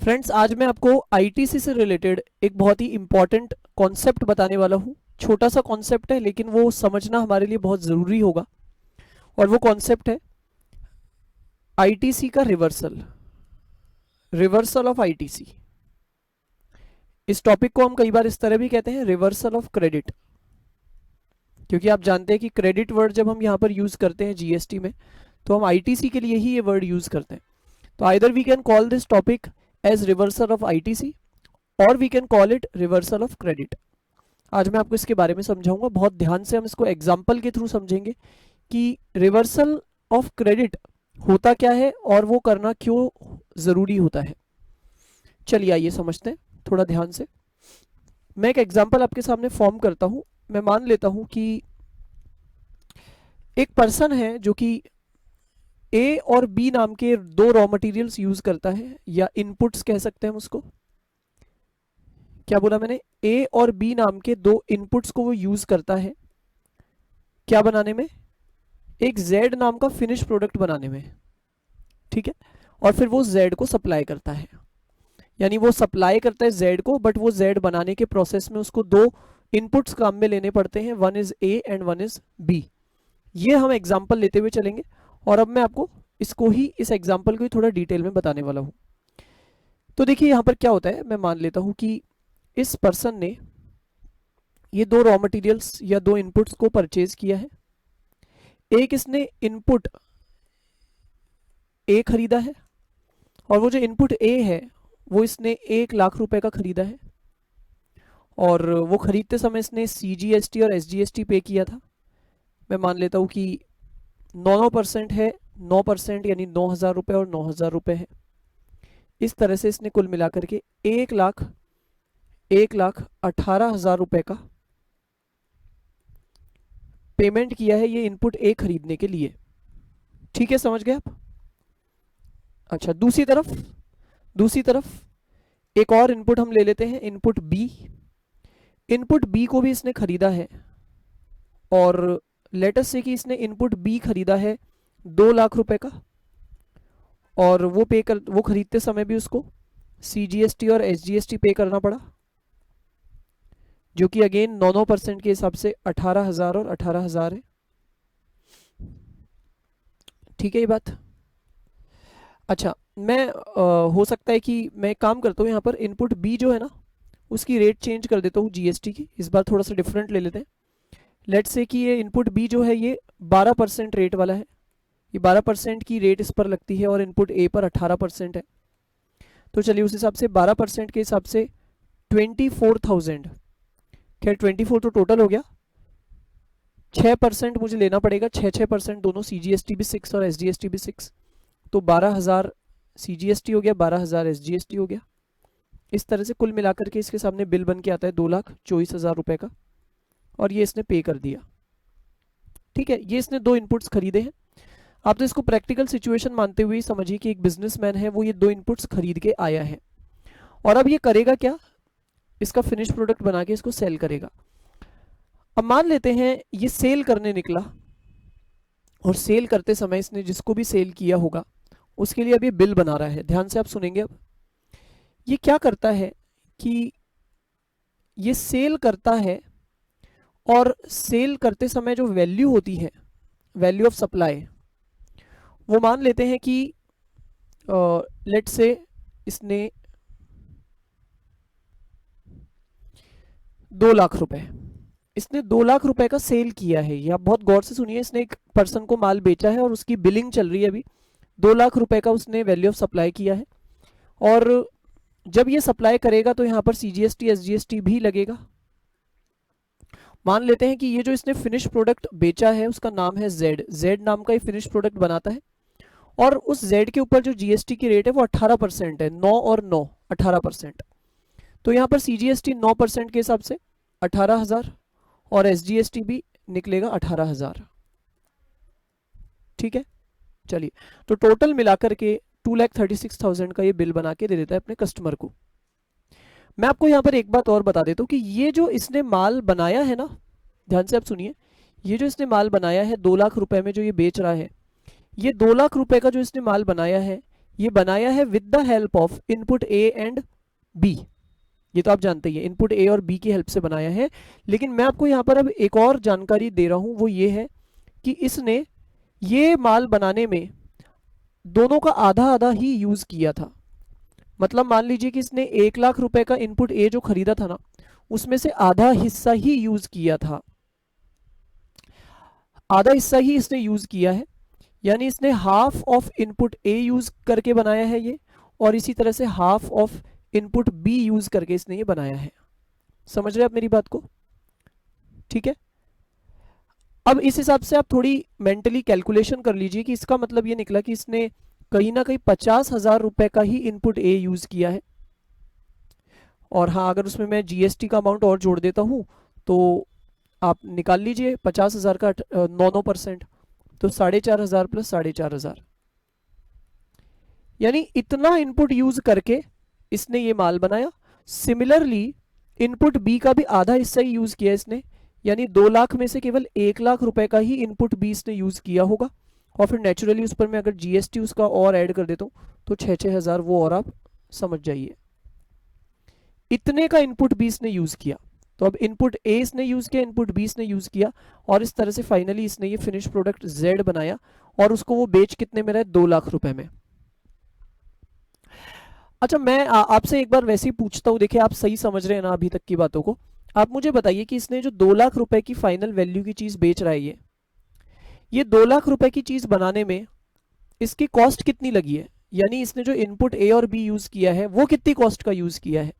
Friends, आज मैं आपको आईटीसी से रिलेटेड एक बहुत ही इंपॉर्टेंट कॉन्सेप्ट बताने वाला हूँ। छोटा सा कॉन्सेप्ट है लेकिन वो समझना हमारे लिए बहुत ज़रूरी होगा। और वो कॉन्सेप्ट है आईटीसी का रिवर्सल, रिवर्सल ऑफ आईटीसी। इस टॉपिक को हम कई बार इस तरह भी कहते हैं, रिवर्सल ऑफ क्रेडिट, क्योंकि आप जानते हैं कि क्रेडिट वर्ड जब हम यहाँ पर यूज़ करते हैं जीएसटी में, तो हम आईटीसी के लिए ही ये वर्ड यूज़ करते हैं। तो either we can call this topic as reversal of ITC और we can call it reversal of credit. आज मैं आपको इसके बारे में समझाऊंगा, बहुत ध्यान से हम इसको एग्जाम्पल के थ्रू समझेंगे कि रिवर्सल ऑफ क्रेडिट होता क्या है और वो करना क्यों ज़रूरी होता है। चलिए आइए समझते हैं थोड़ा ध्यान से। मैं एक एग्जाम्पल आपके सामने फॉर्म करता हूँ। मैं मान लेता हूँ कि एक पर्सन है जो कि ए और बी नाम के दो रॉ मटेरियल्स यूज़ करता है, या इनपुट्स कह सकते हैं हम उसको। क्या बोला मैंने? ए और बी नाम के दो इनपुट्स को वो यूज़ करता है क्या बनाने में? एक जेड नाम का फिनिश प्रोडक्ट बनाने में। ठीक है, और फिर वो जेड को सप्लाई करता है, यानी वो सप्लाई करता है जेड को, बट वो जेड बनाने के प्रोसेस में उसको दो इनपुट्स काम में लेने पड़ते हैं, one is A and one is B. ये हम एग्जाम्पल लेते हुए चलेंगे और अब मैं आपको इसको ही, इस एग्जाम्पल को ही थोड़ा डिटेल में बताने वाला हूँ। तो देखिए यहाँ पर क्या होता है, मैं मान लेता हूँ कि इस पर्सन ने ये दो रॉ मटेरियल्स या दो इनपुट्स को परचेज किया है। एक इसने इनपुट ए खरीदा है, और वो जो इनपुट ए है वो इसने 1 लाख रुपए का खरीदा है, और वो खरीदते समय इसने सीजीएसटी और एसजीएसटी पे किया था। मैं मान लेता हूँ कि 9% है, 9% यानी 9,000 रुपये और 9,000 रुपये है। इस तरह से इसने कुल मिलाकर के 1,18,000 रुपये का पेमेंट किया है ये इनपुट ए खरीदने के लिए। ठीक है, समझ गए आप? अच्छा, दूसरी तरफ एक और इनपुट हम ले लेते हैं, इनपुट बी। इनपुट बी को भी इसने खरीदा है, और लेटस से कि इसने इनपुट बी खरीदा है 2 लाख रुपए का, और वो खरीदते समय भी उसको सीजीएसटी और एसजीएसटी पे करना पड़ा, जो कि अगेन 9% के हिसाब से 18,000 और 18,000 है। ठीक है ये बात? अच्छा, मैं हो सकता है कि मैं एक काम करता हूँ, यहाँ पर इनपुट बी जो है ना उसकी रेट चेंज कर देता हूँ जीएसटी की। इस बार थोड़ा सा डिफरेंट ले लेते हैं। लेट्स से कि ये इनपुट बी जो है ये 12% रेट वाला है, ये 12% की रेट इस पर लगती है, और इनपुट ए पर 18% है। तो चलिए उस हिसाब से 12% के हिसाब से 24,000, खैर 24 तो टोटल हो गया, 6% मुझे लेना पड़ेगा, 6% दोनों, सीजीएसटी भी 6 और एसजीएसटी भी 6, तो 12,000 सीजीएसटी हो गया, 12,000 एसजीएसटी हो गया। इस तरह से कुल मिलाकर के इसके सामने बिल बन के आता है 2,24,000 रुपये का, और ये इसने पे कर दिया। ठीक है, ये इसने दो इनपुट्स खरीदे हैं। आप तो इसको प्रैक्टिकल सिचुएशन मानते हुए समझिए कि एक बिजनेसमैन है, वो ये दो इनपुट्स खरीद के आया है, और अब ये करेगा क्या? इसका फिनिश प्रोडक्ट बना के इसको सेल करेगा। अब मान लेते हैं ये सेल करने निकला, और सेल करते समय इसने जिसको भी सेल किया होगा उसके लिए अब ये बिल बना रहा है। ध्यान से आप सुनेंगे। अब ये क्या करता है कि ये सेल करता है, और सेल करते समय जो वैल्यू होती है, वैल्यू ऑफ सप्लाई, वो मान लेते हैं कि लेट से इसने 2 लाख रुपए, इसने 2 लाख रुपए का सेल किया है। ये आप बहुत गौर से सुनिए। इसने एक पर्सन को माल बेचा है और उसकी बिलिंग चल रही है अभी। 2 लाख रुपए का उसने वैल्यू ऑफ सप्लाई किया है, और जब ये सप्लाई करेगा तो यहाँ पर सीजीएसटी एसजीएसटी भी लगेगा। मान लेते हैं कि ये जो इसने फिनिश प्रोडक्ट बेचा है उसका नाम है जेड, जेड नाम का ये फिनिश प्रोडक्ट बनाता है, और उस जेड के ऊपर जो जीएसटी की रेट है वो 18% है, 9 और 9 18%। तो यहाँ पर सीजीएसटी 9% के हिसाब से 18,000, और एसजीएसटी भी निकलेगा 18,000। ठीक है, चलिए, तो टोटल मिलाकर के 2,36,000 का ये बिल बना के दे देता है अपने कस्टमर को। मैं आपको यहाँ पर एक बात और बता देता हूँ कि ये जो इसने माल बनाया है ना, ध्यान से आप सुनिए, ये जो इसने माल बनाया है 2 लाख रुपए में जो ये बेच रहा है, ये 2 लाख रुपए का जो इसने माल बनाया है, ये बनाया है with the help of input A and B. ये तो आप जानते ही हैं, इनपुट ए और बी की हेल्प से बनाया है। लेकिन मैं आपको यहाँ पर अब एक और जानकारी दे रहा हूँ, वो ये है कि इसने ये माल बनाने में दोनों का आधा आधा ही यूज किया था। मतलब मान लीजिए कि इसने 1 लाख रुपए का इनपुट ए जो खरीदा था ना, उसमें से आधा हिस्सा ही यूज किया था, आधा हिस्सा ही इसने यूज किया है। यानी इसने half of input A use करके बनाया है ये, और इसी तरह से half of input B use करके इसने ये बनाया है। समझ रहे आप मेरी बात को? ठीक है। अब इस हिसाब से आप थोड़ी मेंटली कैलकुलेशन कर लीजिए कि इसका मतलब ये निकला कि इसने कहीं ना कहीं 50,000 रुपए का ही इनपुट ए यूज किया है। और हाँ, अगर उसमें मैं जीएसटी का अमाउंट और जोड़ देता हूं तो आप निकाल लीजिए 50,000 का 9% तो 4,500 प्लस 4,500, यानी इतना इनपुट यूज करके इसने ये माल बनाया। सिमिलरली इनपुट बी का भी आधा हिस्सा ही यूज किया इसने, यानी 2 लाख में से केवल 1 लाख रुपए का ही इनपुट बी इसने यूज किया होगा। और फिर नेचुरली उस पर मैं अगर जीएसटी उसका और ऐड कर देता हूँ तो 6,000 वो, और आप समझ जाइए इतने का इनपुट बी इसने यूज किया। तो अब इनपुट ए इसने यूज किया, इनपुट बी इसने यूज किया, और इस तरह से फाइनली इसने ये फिनिश प्रोडक्ट जेड बनाया, और उसको वो बेच कितने में रहे? 2 लाख रुपए में। अच्छा, मैं आपसे एक बार वैसे ही पूछता हूँ, देखिए आप सही समझ रहे हैं ना अभी तक की बातों को। आप मुझे बताइए कि इसने जो 2 लाख रुपए की फाइनल वैल्यू की चीज बेच रहा है, ये 2 लाख रुपए की चीज बनाने में इसकी कॉस्ट कितनी लगी है? यानी इसने जो इनपुट ए और बी यूज किया है वो कितनी कॉस्ट का यूज किया है?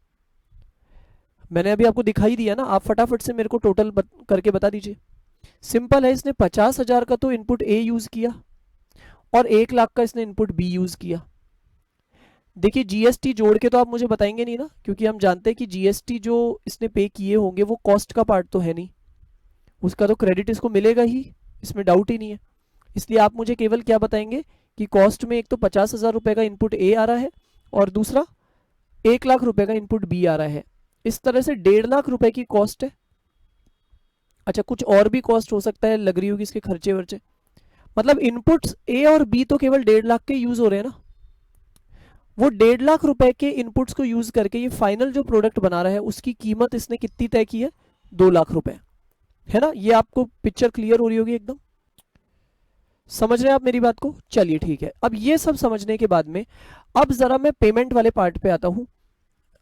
मैंने अभी आपको दिखाई दिया ना, आप फटाफट से मेरे को टोटल करके बता दीजिए। सिंपल है, इसने 50,000 का तो इनपुट ए यूज किया और 1 लाख का इसने इनपुट बी यूज किया। देखिए जीएसटी जोड़ के तो आप मुझे बताएंगे नहीं ना, क्योंकि हम जानते हैं कि जीएसटी जो इसने पे किए होंगे वो कॉस्ट का पार्ट तो है नहीं, उसका तो क्रेडिट इसको मिलेगा ही, इसमें डाउट ही नहीं है। इसलिए आप मुझे केवल क्या बताएंगे कि कॉस्ट में एक तो 50,000 रुपए का इनपुट ए आ रहा है और दूसरा 1 लाख रुपए का इनपुट बी आ रहा है। इस तरह से 1.5 लाख रुपए की कॉस्ट है। अच्छा, कुछ और भी कॉस्ट हो सकता है लग रही होगी इसके खर्चे वर्चे, मतलब इनपुट्स ए और बी तो केवल 1.5 लाख के यूज हो रहे हैं ना, वो 1.5 लाख रुपए के इनपुट्स को यूज करके ये फाइनल जो प्रोडक्ट बना रहा है उसकी कीमत इसने कितनी तय की है? 2 लाख रुपए, है ना? ये आपको पिक्चर क्लियर हो रही होगी एकदम, समझ रहे हैं आप मेरी बात को? चलिए ठीक है। अब ये सब समझने के बाद में अब जरा मैं पेमेंट वाले पार्ट पे आता हूं।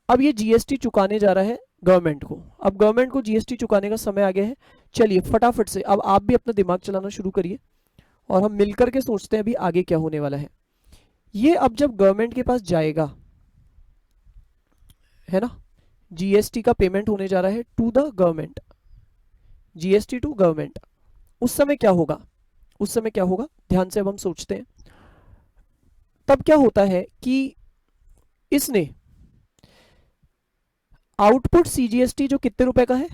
अब ये जीएसटी चुकाने जा रहा है गवर्नमेंट को, अब गवर्नमेंट को जीएसटी चुकाने का समय आ गया है। चलिए फटाफट से अब आप भी अपना दिमाग चलाना शुरू करिए और हम मिलकर के सोचते हैं अभी आगे क्या होने वाला है। ये अब जब गवर्नमेंट के पास जाएगा, है ना, जीएसटी का पेमेंट होने जा रहा है to the government, GST to government, उस समय क्या होगा? उस समय क्या होगा, ध्यान से अब हम सोचते हैं। तब क्या होता है कि इसने आउटपुट सीजीएसटी जो कितने रुपए का है?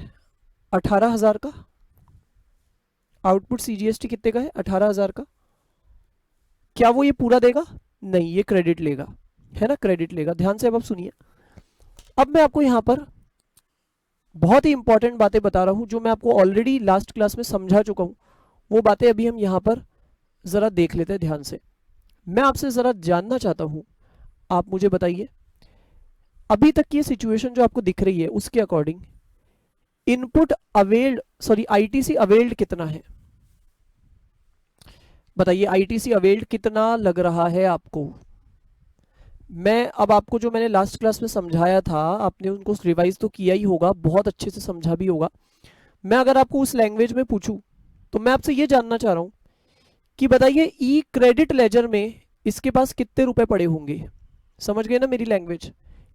18,000 का। आउटपुट सीजीएसटी कितने का है? 18,000 का। क्या वो ये पूरा देगा? नहीं, ये क्रेडिट लेगा, है ना, क्रेडिट लेगा। ध्यान से अब सुनिए। अब मैं आपको यहां पर बहुत ही इंपॉर्टेंट बातें बता रहा हूं जो मैं आपको ऑलरेडी लास्ट क्लास में समझा चुका हूं, वो बातें अभी हम यहां पर जरा देख लेते हैं ध्यान से। मैं आपसे जरा जानना चाहता हूं, आप मुझे बताइए अभी तक की सिचुएशन जो आपको दिख रही है उसके according input availed, sorry ITC availed कितना है? बताइए आईटीसी अवेल्ड कितना लग रहा है आपको? मैं अब आपको जो मैंने लास्ट क्लास में समझाया था, आपने उनको रिवाइज तो किया ही होगा, बहुत अच्छे से समझा भी होगा। मैं अगर आपको उस लैंग्वेज में पूछूं तो मैं आपसे ये जानना चाह रहा हूं कि बताइए ई क्रेडिट लेजर में इसके पास कितने रुपए पड़े होंगे? समझ गए ना मेरी लैंग्वेज?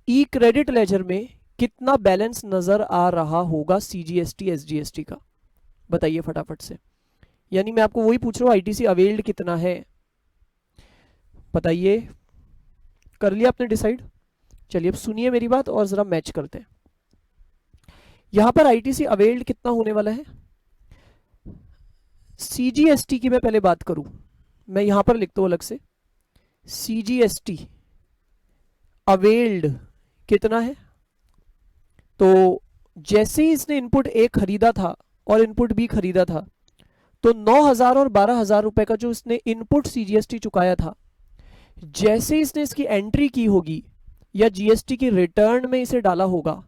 ई क्रेडिट लेजर में कितना बैलेंस नजर आ रहा होगा सीजीएसटी एसजीएसटी का? बताइए फटाफट से। यानी मैं आपको वही पूछ रहा हूं, आईटीसी अवेल्ड कितना है? बताइए, कर लिया आपने डिसाइड? चलिए अब सुनिए मेरी बात और जरा मैच करते हैं। यहां पर आईटीसी अवेल्ड कितना होने वाला है? सीजीएसटी की मैं पहले बात करूं, मैं यहां पर लिखता हूं अलग से, सीजीएसटी अवेल्ड कितना है? तो जैसे ही इसने इनपुट ए खरीदा था और इनपुट बी खरीदा था, तो 9,000 और 12,000 रुपए का जो इसने इनपुट सीजीएसटी चुकाया था, जैसे इसने इसकी एंट्री की होगी या जीएसटी की रिटर्न में इसे डाला होगा,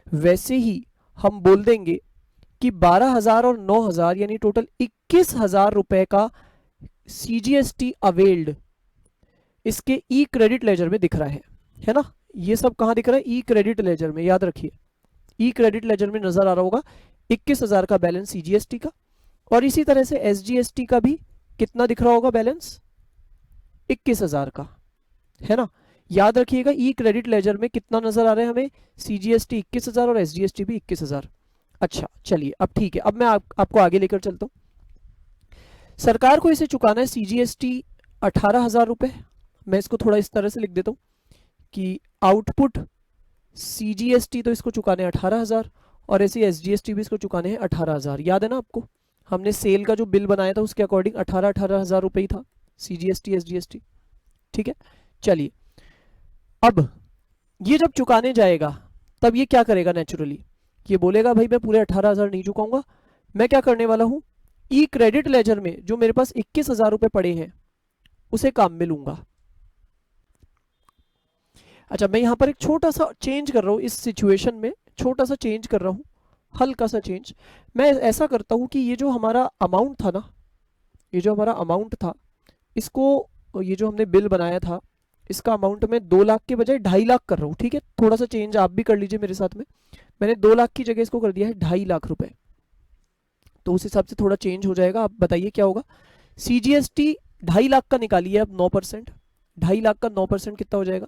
वैसे ही हम बोल देंगे कि 12,000 और 9,000 यानी टोटल 21,000 रुपए का सीजीएसटी अवेल्ड इसके ई क्रेडिट लेजर में दिख रहा है ना। ये सब कहां दिख रहा है? ई क्रेडिट लेजर में, याद रखिए ई क्रेडिट लेजर में नजर आ रहा होगा 21,000 का बैलेंस सीजीएसटी का। और इसी तरह से एसजीएसटी का भी कितना दिख रहा होगा बैलेंस? 21,000 का, है ना। याद रखिएगा ई क्रेडिट लेजर में कितना नजर आ रहा है हमें? सीजीएसटी 21,000 और एसजीएसटी भी 21,000। अच्छा चलिए अब ठीक है, अब मैं आपको आगे लेकर चलता हूं। सरकार को इसे चुकाना है सीजीएसटी 18,000 रुपए। मैं इसको थोड़ा इस तरह से लिख देता हूं कि आउटपुट सीजीएसटी तो इसको चुकाने 18,000 और ऐसे एसजीएसटी भी इसको चुकाने हैं 18,000। याद है ना आपको, हमने सेल का जो बिल बनाया था उसके अकॉर्डिंग 18,000 रुपए ही था सीजीएसटी एसजीएसटी। ठीक है, चलिए अब ये जब चुकाने जाएगा तब ये क्या करेगा? नेचुरली ये बोलेगा भाई मैं पूरे 18,000 नहीं चुकाऊंगा, मैं क्या करने वाला हूं, ई क्रेडिट लेजर में जो मेरे पास 21,000 रुपए पड़े हैं उसे काम में लूंगा। अच्छा मैं यहां पर एक छोटा सा चेंज कर रहा हूं, इस सिचुएशन में छोटा सा चेंज कर रहा हूं, हल्का सा चेंज। मैं ऐसा करता हूं कि ये जो हमारा अमाउंट था ना, ये जो हमारा अमाउंट था, इसको, ये जो हमने बिल बनाया था इसका अमाउंट मैं 2 लाख के बजाय 2.5 लाख कर रहा हूँ। ठीक है, थोड़ा सा चेंज आप भी कर लीजिए मेरे साथ में। मैंने 2 लाख की जगह इसको कर दिया है 2.5 लाख रुपए, तो उस हिसाब से थोड़ा चेंज हो जाएगा। आप बताइए क्या होगा? सीजीएसटी 2.5 लाख का निकालिए अब 9%, 2.5 लाख का 9% कितना हो जाएगा?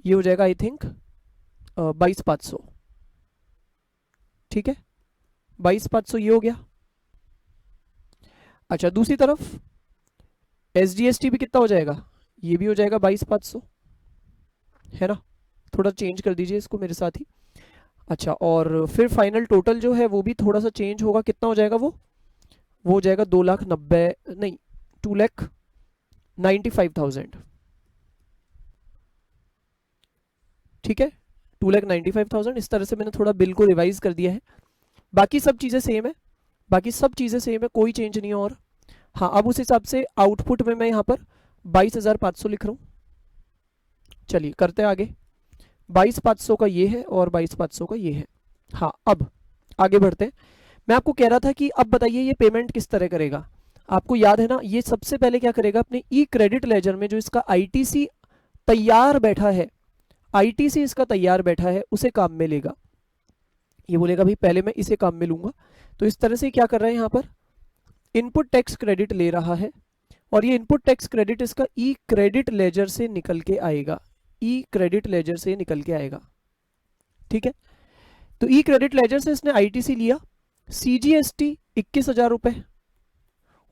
ये हो जाएगा आई थिंक 22,500। ठीक है, 22,500 ये हो गया। अच्छा दूसरी तरफ एसजीएसटी भी कितना हो जाएगा? ये भी हो जाएगा 22,500, है ना। थोड़ा चेंज कर दीजिए इसको मेरे साथ ही। अच्छा और फिर फाइनल टोटल जो है वो भी थोड़ा सा चेंज होगा, कितना हो जाएगा वो हो जाएगा 2,90,000 नहीं 2,95,000। ठीक है, 2,95,000। इस तरह से मैंने थोड़ा बिल को रिवाइज कर दिया है। बाकी सब चीज़ें सेम है, बाकी सब चीज़ें सेम है, कोई चेंज नहीं है। और हाँ अब उस हिसाब से आउटपुट में मैं यहाँ पर 22,500 लिख रहा हूँ। चलिए करते हैं आगे। 22,500 का ये है और 22,500 का ये है। हाँ अब आगे बढ़ते हैं। मैं आपको कह रहा था कि अब बताइए ये पेमेंट किस तरह करेगा। आपको याद है ना, ये सबसे पहले क्या करेगा, अपने ई क्रेडिट लेजर में जो इसका आईटीसी तैयार बैठा है, आईटीसी इसका तैयार बैठा है, उसे काम में लेगा। ये बोलेगा भाई पहले मैं इसे काम में लूंगा। तो इस तरह से क्या कर रहे हैं, यहाँ पर इनपुट टैक्स क्रेडिट ले रहा है और ये इनपुट टैक्स क्रेडिट इसका ई क्रेडिट लेजर से निकल के आएगा, ई क्रेडिट लेजर से निकल के आएगा। ठीक है, तो ई क्रेडिट लेजर से इसने आईटीसी लिया, सीजीएसटी 21,000 रुपए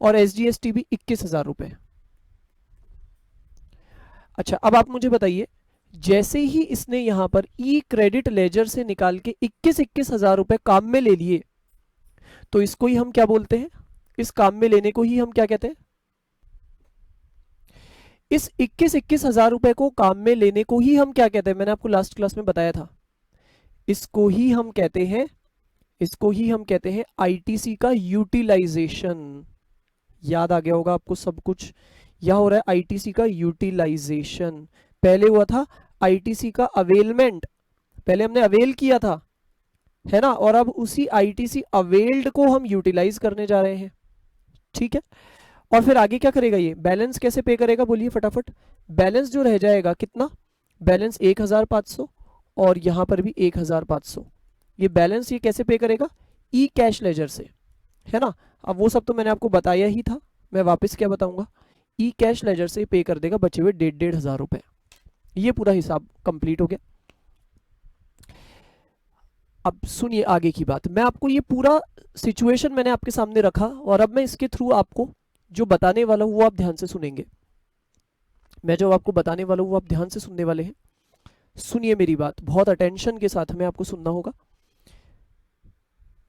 और एसजीएसटी भी 21,000 रुपए। अच्छा अब आप मुझे बताइए, जैसे ही इसने यहां पर ई क्रेडिट लेजर से निकाल के 21,000 रुपए काम में ले लिए, तो इसको ही हम क्या बोलते हैं, इस काम में लेने को ही हम क्या कहते हैं, इस 21,000 रुपए को काम में लेने को ही हम क्या कहते हैं, मैंने आपको लास्ट क्लास में बताया था, इसको ही हम कहते हैं, इसको ही हम कहते हैं आईटीसी का यूटिलाइजेशन। याद आ गया होगा आपको सब कुछ, यह हो रहा है आईटीसी का यूटिलाइजेशन। पहले हुआ था आईटीसी का अवेलमेंट, पहले हमने अवेल किया था, है ना, और अब उसी आईटीसी अवेल्ड को हम यूटिलाइज करने जा रहे हैं। ठीक है, और फिर आगे क्या करेगा, ये बैलेंस कैसे पे करेगा, बोलिए फटाफट। बैलेंस जो रह जाएगा कितना, बैलेंस 1,500 और यहां पर भी 1,500। ये बैलेंस ये कैसे पे करेगा, ई कैश लेजर से, है ना। अब वो सब तो मैंने आपको बताया ही था, मैं वापस क्या बताऊंगा, ई कैश लेजर से पे कर देगा बचे हुए 1,500 रुपए। ये पूरा हिसाब कंप्लीट हो गया। अब सुनिए आगे की बात, मैं आपको ये पूरा सिचुएशन मैंने आपके सामने रखा और अब मैं इसके थ्रू आपको जो बताने वाला हूं वो आप ध्यान से सुनेंगे। मैं जो आपको बताने वाला हूं वो आप ध्यान से सुनने वाले हैं। सुनिए मेरी बात, बहुत अटेंशन के साथ में आपको सुनना होगा।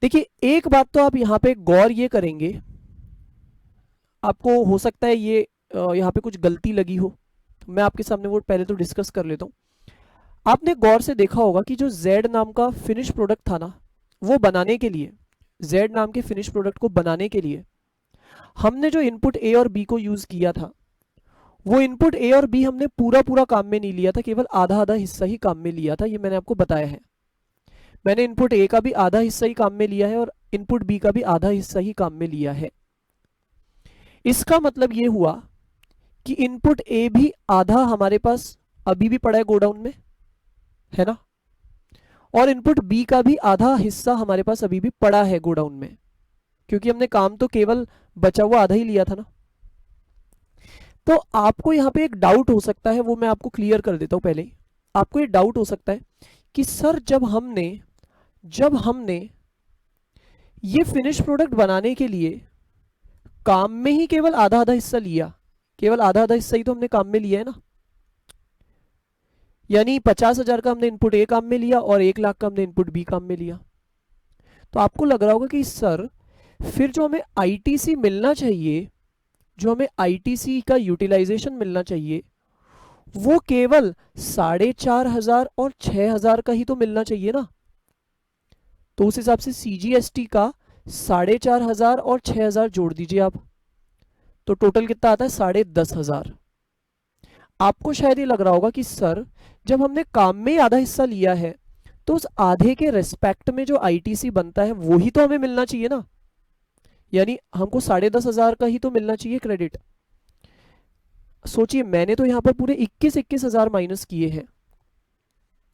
देखिए एक बात तो आप यहाँ पे गौर ये करेंगे, आपको हो सकता है ये यहाँ पे कुछ गलती लगी हो, तो मैं आपके सामने वो पहले तो डिस्कस कर लेता हूँ। आपने गौर से देखा होगा कि जो Z नाम का फिनिश प्रोडक्ट था ना, वो बनाने के लिए, Z नाम के फिनिश प्रोडक्ट को बनाने के लिए हमने जो इनपुट A और B को यूज किया था, वो इनपुट ए और बी हमने पूरा पूरा काम में नहीं लिया था, केवल आधा आधा हिस्सा ही काम में लिया था, ये मैंने आपको बताया है। मैंने इनपुट ए का भी आधा हिस्सा ही काम में लिया है और इनपुट बी का भी आधा हिस्सा ही काम में लिया है। इसका मतलब ये हुआ कि इनपुट ए भी आधा हमारे पास अभी भी पड़ा है गोडाउन में, है ना, और इनपुट बी का भी आधा हिस्सा हमारे पास अभी भी पड़ा है गोडाउन में, क्योंकि हमने काम तो केवल बचा हुआ आधा ही लिया था ना। तो आपको यहाँ पे एक डाउट हो सकता है, वो मैं आपको क्लियर कर देता हूँ पहले ही। आपको ये डाउट हो सकता है कि सर जब हमने ये फिनिश प्रोडक्ट बनाने के लिए काम में ही केवल आधा आधा हिस्सा लिया, केवल आधा आधा हिस्सा ही तो हमने काम में लिया है ना, यानी 50,000 का हमने इनपुट ए काम में लिया और 1 लाख का हमने इनपुट बी काम में लिया। तो आपको लग रहा होगा कि सर फिर जो हमें आईटीसी मिलना चाहिए, जो हमें आईटीसी का यूटिलाइजेशन मिलना चाहिए, वो केवल 4,500 और 6,000 का ही तो मिलना चाहिए ना। तो उस हिसाब से सीजीएसटी का 4,500 और 6,000 जोड़ दीजिए आप, तो टोटल कितना आता है 10,500। आपको शायद ये लग रहा होगा कि सर जब हमने काम में आधा हिस्सा लिया है तो उस आधे के रेस्पेक्ट में जो आईटीसी बनता है वो ही तो हमें मिलना चाहिए ना, यानी हमको 10,500 का ही तो मिलना चाहिए क्रेडिट। सोचिए, मैंने तो यहां पर पूरे 21,000 माइनस किए हैं,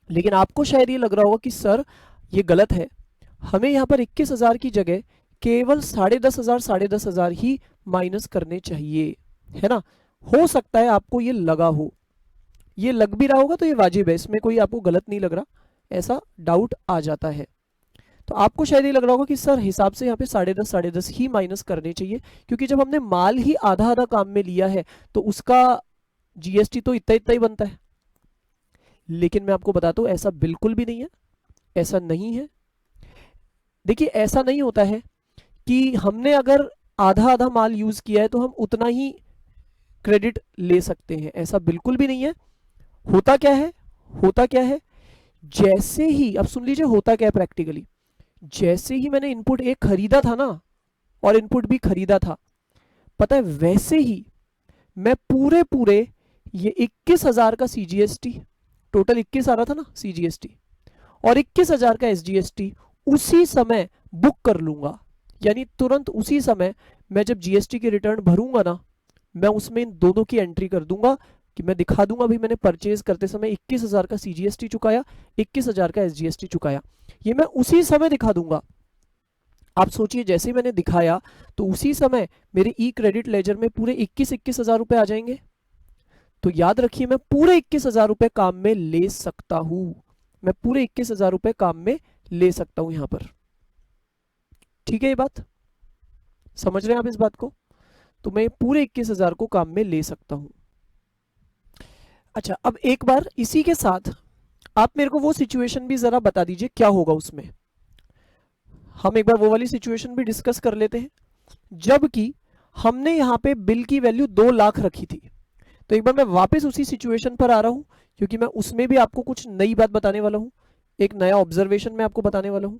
लेकिन आपको शायद ये लग रहा होगा कि सर ये गलत है, हमें यहां पर 21,000 की जगह केवल 10,500 ही माइनस करने चाहिए, है ना। हो सकता है आपको ये लगा हो, ये लग भी रहा होगा तो ये वाजिब है, इसमें कोई आपको गलत नहीं लग रहा, ऐसा डाउट आ जाता है। तो आपको शायद ये लग रहा होगा कि सर हिसाब से यहाँ पे 10,500 ही माइनस करने चाहिए, क्योंकि जब हमने माल ही आधा आधा काम में लिया है तो उसका जीएसटी तो इतना इतना ही बनता है। लेकिन मैं आपको बताता हूँ ऐसा बिल्कुल भी नहीं है, ऐसा नहीं है। देखिए, ऐसा नहीं होता है कि हमने अगर आधा आधा माल यूज किया है तो हम उतना ही क्रेडिट ले सकते हैं, ऐसा बिल्कुल भी नहीं है। होता क्या है, होता क्या है, जैसे ही, अब सुन लीजिए होता क्या है प्रैक्टिकली, जैसे ही मैंने इनपुट ए खरीदा था ना और इनपुट बी खरीदा था, पता है वैसे ही मैं पूरे पूरे ये 21,000 का सीजीएसटी, टोटल 21 आ रहा था ना सीजीएसटी, और 21,000 का एसजीएसटी उसी समय बुक कर लूंगा। यानी तुरंत उसी समय मैं जब जीएसटी की रिटर्न भरूंगा ना, मैं उसमें इन दोनों की एंट्री कर दूंगा कि मैं दिखा दूंगा भी मैंने परचेज करते समय 21,000 का सीजीएसटी चुकाया, 21,000 का एसजीएसटी चुकाया, ये मैं उसी समय दिखा दूंगा। आप सोचिए, जैसे ही मैंने दिखाया तो उसी समय मेरे ई क्रेडिट लेजर में पूरे 21,000 रुपए आ जाएंगे। तो याद रखिए, मैं पूरे 21,000 रुपए काम में ले सकता हूं, मैं पूरे 21,000 रुपए काम में ले सकता हूं यहां पर। ठीक है, ये बात समझ रहे हैं आप इस बात को? तो मैं पूरे 21,000 को काम में ले सकता हूं। अच्छा, अब एक बार इसी के साथ आप मेरे को वो सिचुएशन भी जरा बता दीजिए क्या होगा उसमें। हम एक बार वो वाली सिचुएशन भी डिस्कस कर लेते हैं, जबकि हमने यहां पे बिल की वैल्यू 2 लाख रखी थी। तो एक बार मैं वापस उसी सिचुएशन पर आ रहा हूं, क्योंकि मैं उसमें भी आपको कुछ नई बात बताने वाला हूं, एक नया ऑब्जर्वेशन मैं आपको बताने वाला हूं।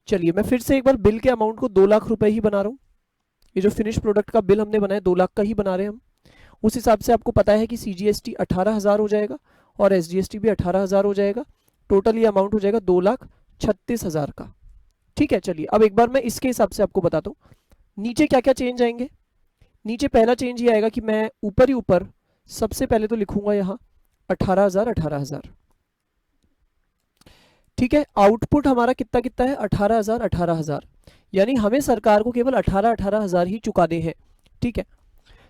चलिए, मैं फिर से एक बार बिल के अमाउंट को 2 लाख रुपए ही बना रहा हूं। ये जो फिनिश प्रोडक्ट का बिल हमने बनाया 2 लाख का ही बना रहे हैं हम। उस हिसाब से आपको पता है कि सीजीएसटी 18,000 हो जाएगा और एसजीएसटी भी 18,000 हो जाएगा। टोटल ये अमाउंट हो जाएगा 2,36,000 का। ठीक है, चलिए अब एक बार मैं इसके हिसाब से आपको बताता हूँ नीचे क्या क्या चेंज आएंगे। नीचे पहला चेंज ये आएगा कि मैं ऊपर ही ऊपर सबसे पहले तो लिखूंगा यहाँ 18,000 18,000। ठीक है, आउटपुट हमारा कितना कितना है 18,000 18,000, यानी हमें सरकार को केवल 18,000 ही चुकाने हैं। ठीक है,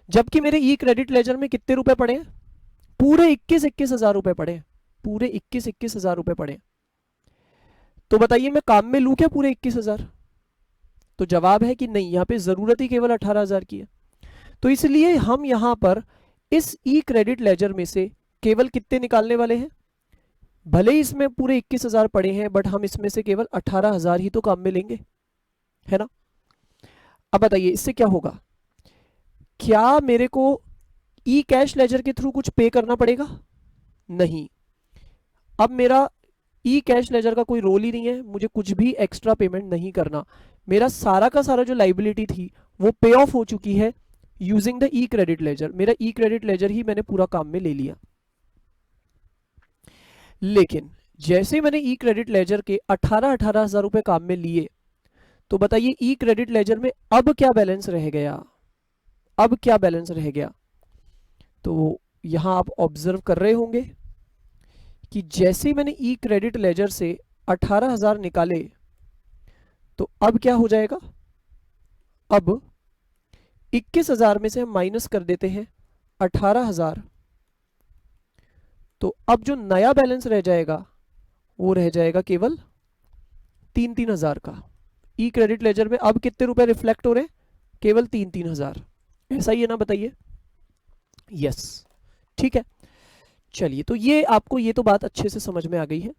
जबकि मेरे ई क्रेडिट लेजर में कितने रुपए पड़े हैं, पूरे 21,000 रुपए पड़े हैं, पूरे 21,000 रुपए पड़े हैं। तो बताइए मैं काम में लूं क्या पूरे 21,000? तो जवाब है कि नहीं, यहां पे जरूरत ही केवल 18,000 की है। तो इसलिए हम यहां पर इस ई क्रेडिट लेजर में से केवल कितने निकालने वाले हैं, भले ही इसमें पूरे 21,000 पड़े हैं बट हम इसमें से केवल 18,000 ही तो काम में लेंगे, है ना। अब बताइए इससे क्या होगा, क्या मेरे को ई कैश लेजर के थ्रू कुछ पे करना पड़ेगा? नहीं, अब मेरा ई कैश लेजर का कोई रोल ही नहीं है, मुझे कुछ भी एक्स्ट्रा पेमेंट नहीं करना। मेरा सारा का सारा जो लाइबिलिटी थी वो पे ऑफ हो चुकी है using the E credit ledger, मेरा ई क्रेडिट लेजर ही मैंने पूरा काम में ले लिया। लेकिन जैसे मैंने ई क्रेडिट लेजर के 18,000 रुपए काम में लिए, तो बताइए ई क्रेडिट लेजर में अब क्या बैलेंस रह गया, अब क्या बैलेंस रह गया। तो यहां आप ऑब्जर्व कर रहे होंगे कि जैसे मैंने ई क्रेडिट लेजर से 18,000 निकाले, तो अब क्या हो जाएगा, अब 21,000 में से हम माइनस कर देते हैं 18,000, तो अब जो नया बैलेंस रह जाएगा वो रह जाएगा केवल 3,000 का। ई क्रेडिट लेजर में अब कितने रुपए रिफ्लेक्ट हो रहे हैं, केवल 3,000। ऐसा ही है ना, बताइए। यस, ठीक है। चलिए, तो ये आपको ये तो बात अच्छे से समझ में आ गई है।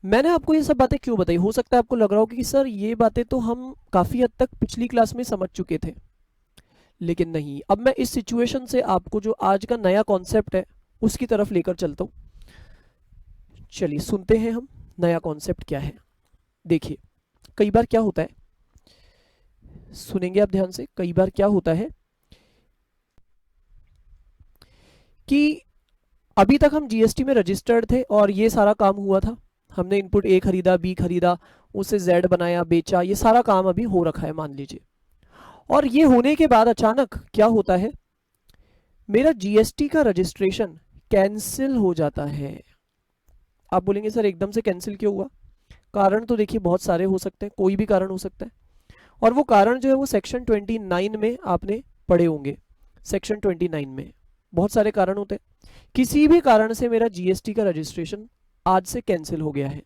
मैंने आपको ये सब बातें क्यों बताई, हो सकता है आपको लग रहा हो कि सर ये बातें तो हम काफी हद तक पिछली क्लास में समझ चुके थे, लेकिन नहीं, अब मैं इस सिचुएशन से आपको जो आज का नया कॉन्सेप्ट है उसकी तरफ लेकर चलता हूं। चलिए सुनते हैं हम नया कॉन्सेप्ट क्या है। देखिए, कई बार क्या होता है, सुनेंगे आप ध्यान से, कई बार क्या होता है कि अभी तक हम जीएसटी में रजिस्टर्ड थे और ये सारा काम हुआ था, हमने इनपुट ए खरीदा, बी खरीदा, उसे जेड बनाया, बेचा, ये सारा काम अभी हो रखा है मान लीजिए। और ये होने के बाद अचानक क्या होता है, मेरा जीएसटी का रजिस्ट्रेशन कैंसिल हो जाता है। आप बोलेंगे सर एकदम से कैंसिल क्यों हुआ, कारण तो देखिए बहुत सारे हो सकते हैं, कोई भी कारण हो सकता है, और वो कारण जो है वो सेक्शन 29 में आपने पढ़े होंगे। सेक्शन 29 में बहुत सारे कारण होते हैं। किसी भी कारण से मेरा जीएसटी का रजिस्ट्रेशन आज से कैंसिल हो गया है,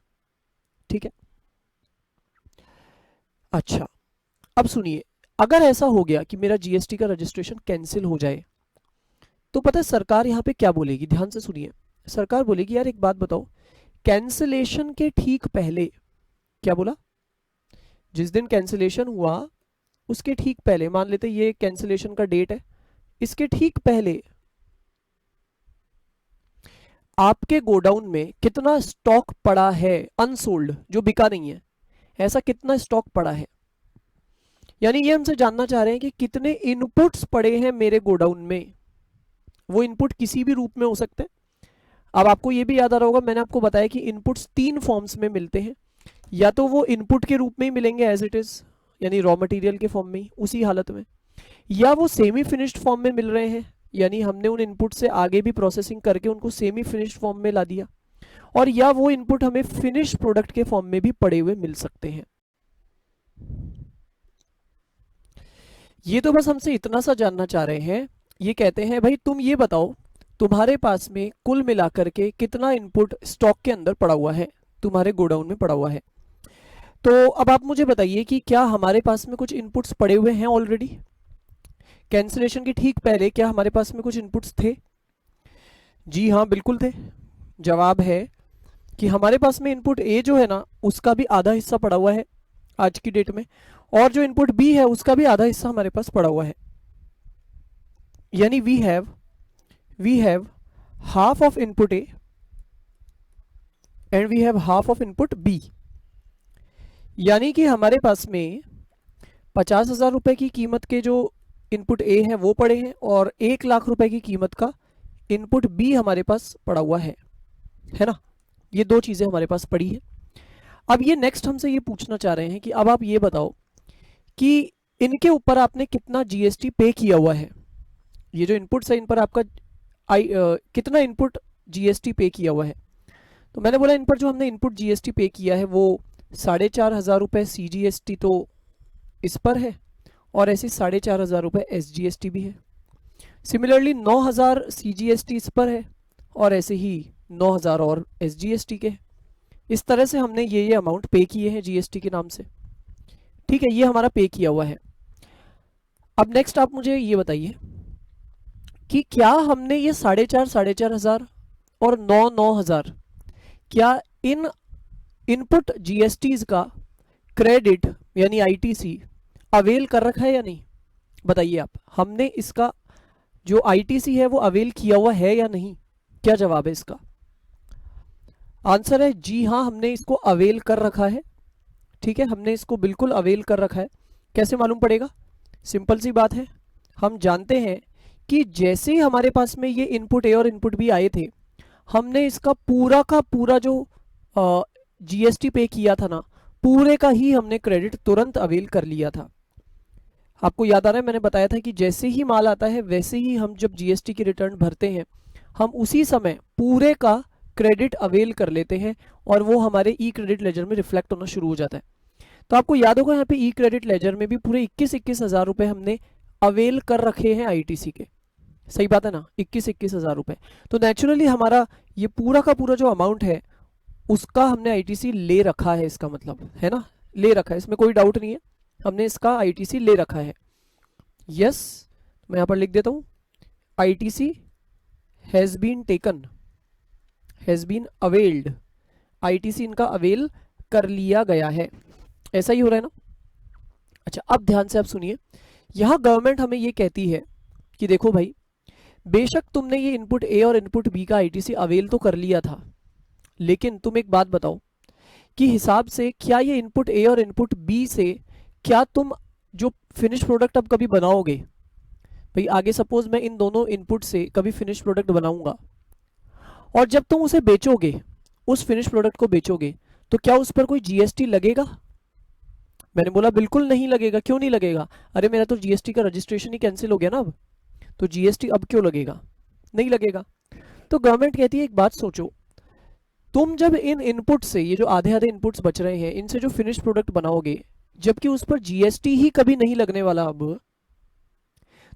ठीक है। अच्छा, अब सुनिए, अगर ऐसा हो गया कि मेरा जीएसटी का रजिस्ट्रेशन कैंसिल हो जाए, तो पता है सरकार यहाँ पे क्या बोलेगी, ध्यान से सुनिए। सरकार बोलेगी यार एक बात बताओ, कैंसिलेशन के ठीक पहले, क्या बोला, जिस दिन कैंसिलेशन हुआ उसके ठीक पहले, मान लेते ये कैंसिलेशन का डेट है, इसके ठीक पहले आपके गोडाउन में कितना स्टॉक पड़ा है अनसोल्ड, जो बिका नहीं है, ऐसा कितना स्टॉक पड़ा है। यानी ये हमसे जानना चाह रहे हैं कि कितने इनपुट्स पड़े हैं मेरे गोडाउन में। वो इनपुट किसी भी रूप में हो सकते हैं। अब आपको ये भी याद आ रहा होगा, मैंने आपको बताया कि इनपुट्स 3 फॉर्म्स में मिलते हैं, या तो वो इनपुट के रूप में ही मिलेंगे एज इट इज, यानी रॉ मटेरियल के फॉर्म में ही उसी हालत में, या वो सेमी फिनिश्ड फॉर्म में मिल रहे हैं, यानी हमने उन इनपुट से आगे भी प्रोसेसिंग करके उनको सेमी फिनिश्ड फॉर्म में ला दिया, और या वो इनपुट हमें फिनिश प्रोडक्ट के फॉर्म में भी पड़े हुए मिल सकते हैं। ये तो बस हमसे इतना सा जानना चाह रहे हैं। ये कहते हैं भाई तुम ये बताओ, तुम्हारे पास में कुल मिलाकर के कितना इनपुट स्टॉक के अंदर पड़ा हुआ है, तुम्हारे गोडाउन में पड़ा हुआ है। तो अब आप मुझे बताइए कि क्या हमारे पास में कुछ इनपुट्स पड़े हुए हैं ऑलरेडी, कैंसिलेशन के ठीक पहले क्या हमारे पास में कुछ इनपुट्स थे। जी हाँ, बिल्कुल थे। जवाब है कि हमारे पास में इनपुट ए जो है ना, उसका भी आधा हिस्सा पड़ा हुआ है आज की डेट में, और जो इनपुट बी है उसका भी आधा हिस्सा हमारे पास पड़ा हुआ है। यानी we have half of input A and we have half of input B. यानी कि हमारे पास में 50,000 रुपए की कीमत के जो इनपुट ए है वो पड़े हैं, और 1 लाख रुपए की कीमत का इनपुट बी हमारे पास पड़ा हुआ है ना। ये दो चीजें हमारे पास पड़ी है। अब ये नेक्स्ट हमसे ये पूछना चाह रहे हैं कि अब आप ये बताओ कि इनके ऊपर आपने कितना जीएसटी पे किया हुआ है। ये जो इनपुट्स है इन पर आपका कितना इनपुट जीएसटी पे किया हुआ है। तो मैंने बोला इन पर जो हमने इनपुट जीएसटी पे किया है वो 4,500 रुपये सीजीएसटी तो इस पर है, और ऐसे 4,500 रुपये एसजीएसटी भी है। सिमिलरली 9,000 सीजीएसटी इस पर है, और ऐसे ही 9,000 और एसजीएसटी के। इस तरह से हमने ये अमाउंट पे किए हैं जीएसटी के नाम से, ठीक है। ये हमारा पे किया हुआ है। अब नेक्स्ट आप मुझे ये बताइए कि क्या हमने ये 4,500 और 9,000 क्या इन इनपुट जीएसटीज का क्रेडिट यानी आईटीसी अवेल कर रखा है या नहीं। बताइए आप, हमने इसका जो आईटीसी है वो अवेल किया हुआ है या नहीं, क्या जवाब है इसका। आंसर है जी हाँ, हमने इसको अवेल कर रखा है, ठीक है। हमने इसको बिल्कुल अवेल कर रखा है। कैसे मालूम पड़ेगा, सिंपल सी बात है। हम जानते हैं कि जैसे ही हमारे पास में ये इनपुट ए और इनपुट बी आए थे, हमने इसका पूरा का पूरा जो जीएसटी पे किया था ना, पूरे का ही हमने क्रेडिट तुरंत अवेल कर लिया था। आपको याद आ रहा है, मैंने बताया था कि जैसे ही माल आता है वैसे ही हम जब जीएसटी की रिटर्न भरते हैं, हम उसी समय पूरे का क्रेडिट अवेल कर लेते हैं और वो हमारे ई क्रेडिट लेजर में रिफ्लेक्ट होना शुरू हो जाता है। तो आपको याद होगा यहाँ पे ई क्रेडिट लेजर में भी पूरे 21 हज़ार रुपये हमने अवेल कर रखे हैं आईटीसी के। सही बात है ना, 21 हज़ार रुपये। तो नेचुरली हमारा ये पूरा का पूरा जो अमाउंट है उसका हमने आईटीसी ले रखा है, इसका मतलब है ना, ले रखा है, इसमें कोई डाउट नहीं है, हमने इसका आईटीसी ले रखा है। यस, मैं यहाँ पर लिख देता हूँ, ITC has been taken, has been availed, ITC इनका अवेल कर लिया गया है। ऐसा ही हो रहा है ना। अच्छा, अब ध्यान से आप सुनिए, यहाँ गवर्नमेंट हमें ये कहती है कि देखो भाई, बेशक तुमने ये इनपुट ए और इनपुट बी का आईटीसी अवेल तो कर लिया था, लेकिन तुम एक बात बताओ कि हिसाब से क्या ये इनपुट ए और इनपुट बी से क्या तुम जो फिनिश प्रोडक्ट अब कभी बनाओगे, भाई आगे सपोज मैं इन दोनों इनपुट से कभी फिनिश प्रोडक्ट बनाऊंगा और जब तुम उसे बेचोगे, उस फिनिश प्रोडक्ट को बेचोगे, तो क्या उस पर कोई जीएसटी लगेगा? मैंने बोला बिल्कुल नहीं लगेगा। क्यों नहीं लगेगा? अरे मेरा तो जीएसटी का रजिस्ट्रेशन ही कैंसिल हो गया ना अब, तो जीएसटी अब क्यों लगेगा? नहीं लगेगा। तो गवर्नमेंट कहती है एक बात सोचो, तुम जब इन इनपुट से, ये जो आधे आधे इनपुट्स बच रहे हैं, इनसे जो फिनिश प्रोडक्ट बनाओगे, जबकि उस पर जीएसटी ही कभी नहीं लगने वाला अब,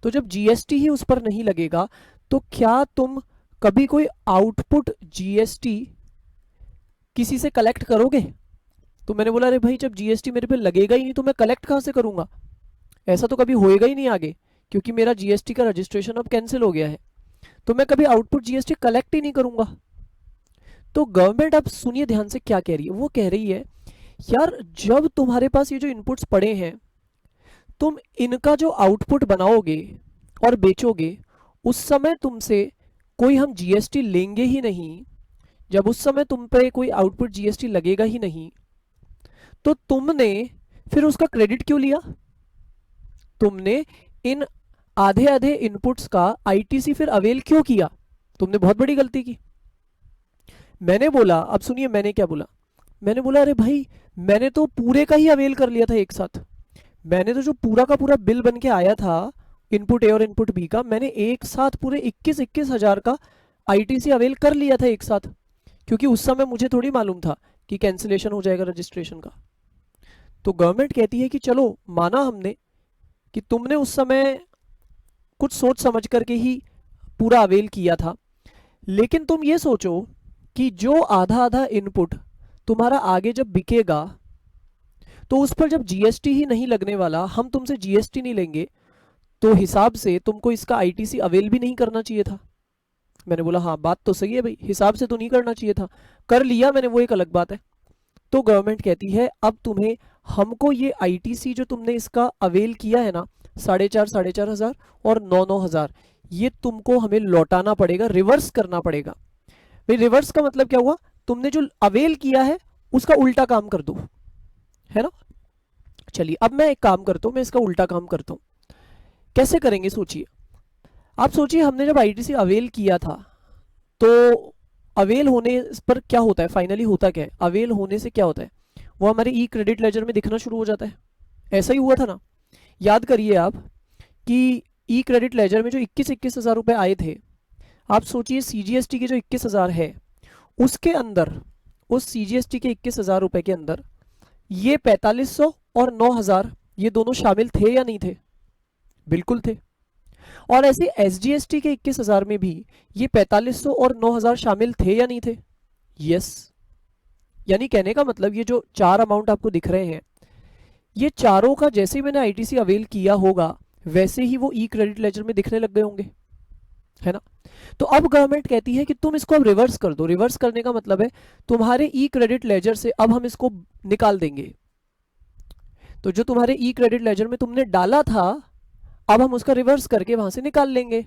तो जब जीएसटी ही उस पर नहीं लगेगा, तो क्या तुम कभी कोई आउटपुट जीएसटी किसी से कलेक्ट करोगे? तो मैंने बोला अरे भाई, जब जीएसटी मेरे पे लगेगा ही नहीं तो मैं कलेक्ट कहाँ से करूंगा? ऐसा तो कभी होएगा ही नहीं आगे, क्योंकि मेरा जीएसटी का रजिस्ट्रेशन अब कैंसिल हो गया है, तो मैं कभी आउटपुट जीएसटी कलेक्ट ही नहीं करूंगा। तो गवर्नमेंट अब सुनिए ध्यान से क्या कह रही है। वो कह रही है यार, जब तुम्हारे पास ये जो इनपुट्स पड़े हैं, तुम इनका जो आउटपुट बनाओगे और बेचोगे, उस समय तुमसे कोई हम जीएसटी लेंगे ही नहीं। जब उस समय तुम पे कोई आउटपुट जीएसटी लगेगा ही नहीं, तो तुमने फिर उसका क्रेडिट क्यों लिया? तुमने इन आधे आधे इनपुट्स का आईटीसी फिर अवेल क्यों किया? तुमने बहुत बड़ी गलती की। मैंने बोला, अब सुनिए मैंने क्या बोला, मैंने बोला अरे भाई, मैंने तो पूरे का ही अवेल कर लिया था एक साथ। मैंने तो जो पूरा का पूरा बिल बन के आया था इनपुट ए और इनपुट बी का, मैंने एक साथ पूरे 21 हज़ार का आईटीसी अवेल कर लिया था एक साथ, क्योंकि उस समय मुझे थोड़ी मालूम था कि कैंसिलेशन हो जाएगा रजिस्ट्रेशन का। तो गवर्नमेंट कहती है कि चलो माना हमने कि तुमने उस समय कुछ सोच समझ करके ही पूरा अवेल किया था, लेकिन तुम ये सोचो कि जो आधा आधा इनपुट तुम्हारा आगे जब बिकेगा, तो उस पर जब जीएसटी ही नहीं लगने वाला, हम तुमसे जीएसटी नहीं लेंगे, तो हिसाब से तुमको इसका आईटीसी अवेल भी नहीं करना चाहिए था। मैंने बोला हाँ बात तो सही है भाई, हिसाब से तो नहीं करना चाहिए था, कर लिया मैंने, वो एक अलग बात है। तो गवर्नमेंट कहती है अब तुम्हें, हमको ये आईटीसी जो तुमने इसका अवेल किया है ना, 4,500 हज़ार और 9,9 हज़ार, ये तुमको हमें लौटाना पड़ेगा, रिवर्स करना पड़ेगा। भाई रिवर्स का मतलब क्या हुआ? तुमने जो अवेल किया है उसका उल्टा काम कर दो, है ना। चलिए अब मैं एक काम करता हूं, मैं इसका उल्टा काम करता हूं। कैसे करेंगे सोचिए। आप सोचिए, हमने जब आईटीसी अवेल किया था, तो अवेल होने पर क्या होता है, फाइनली होता क्या है, अवेल होने से क्या होता है, वो हमारे ई क्रेडिट लेजर में दिखना शुरू हो जाता है। ऐसा ही हुआ था ना। याद करिए आप कि ई क्रेडिट लेजर में जो 21 हज़ार रुपये आए थे, आप सोचिए सीजीएसटी के जो 21 हज़ार है, उसके अंदर, उस सीजीएसटी के 21 हज़ार रुपये के अंदर ये 4500 और 9,000 ये दोनों शामिल थे या नहीं थे? बिल्कुल थे। और ऐसे एसजीएसटी के 21 हज़ार में भी ये 4500 और 9,000 शामिल थे या नहीं थे? यस। यानी कहने का मतलब ये जो चार अमाउंट आपको दिख रहे हैं, ये चारों का जैसे ही मैंने आईटीसी अवेल किया होगा, वैसे ही वो ई क्रेडिट लेजर में दिखने लग गए होंगे, है ना। तो अब गवर्नमेंट कहती है कि तुम इसको अब रिवर्स कर दो। रिवर्स करने का मतलब है तुम्हारे ई क्रेडिट लेजर से अब हम इसको निकाल देंगे। तो जो तुम्हारे ई क्रेडिट लेजर में तुमने डाला था, अब हम उसका रिवर्स करके वहां से निकाल लेंगे।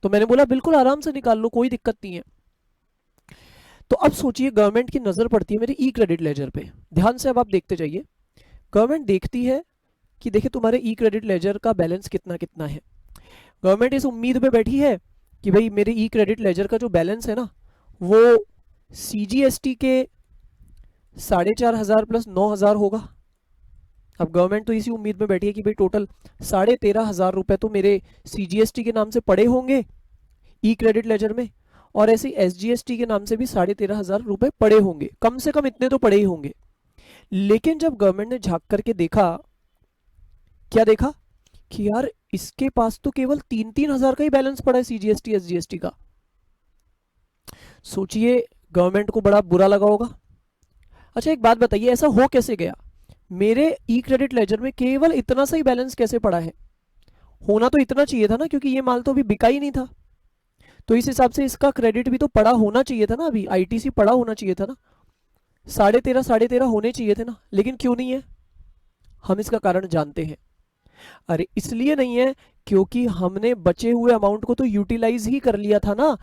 तो मैंने बोला बिल्कुल आराम से निकाल लो, कोई दिक्कत नहीं है। तो अब सोचिए, गवर्नमेंट की नजर पड़ती है मेरे ई क्रेडिट लेजर पे। ध्यान से अब आप देखते जाइए। गवर्नमेंट देखती है कि देखिए तुम्हारे ई क्रेडिट लेजर का बैलेंस कितना कितना है। गवर्नमेंट इस उम्मीद पे बैठी है कि भाई मेरे ई क्रेडिट लेजर का जो बैलेंस है ना वो सीजीएसटी के 4,500 प्लस 9,000 होगा। अब गवर्नमेंट तो इसी उम्मीद में बैठी है कि भाई टोटल 13,500 रुपए तो मेरे सीजीएसटी के नाम से पड़े होंगे ई क्रेडिट लेजर में, और ऐसे एसजीएसटी के नाम से भी 13,500 रुपए पड़े होंगे, कम से कम इतने तो पड़े ही होंगे। लेकिन जब गवर्नमेंट ने झांक करके देखा, क्या देखा कि यार इसके पास तो केवल 3,000 का ही बैलेंस पड़ा है सीजीएसटी एसजीएसटी का। सोचिए गवर्नमेंट को बड़ा बुरा लगा होगा। अच्छा एक बात बताइए, ऐसा हो कैसे गया? मेरे ई क्रेडिट लेजर में केवल इतना सा ही बैलेंस कैसे पड़ा है? होना तो इतना चाहिए था ना, क्योंकि ये माल तो अभी बिका ही नहीं था, तो इस हिसाब से इसका क्रेडिट भी तो पड़ा होना चाहिए था ना, अभी आईटीसी पड़ा होना चाहिए था ना, 13,500 होने चाहिए थे ना, लेकिन क्यों नहीं है? हम इसका कारण जानते हैं। अरे इसलिए नहीं है क्योंकि हमने बचे हुए अमाउंट को तो यूटिलाइज ही कर लिया था ना,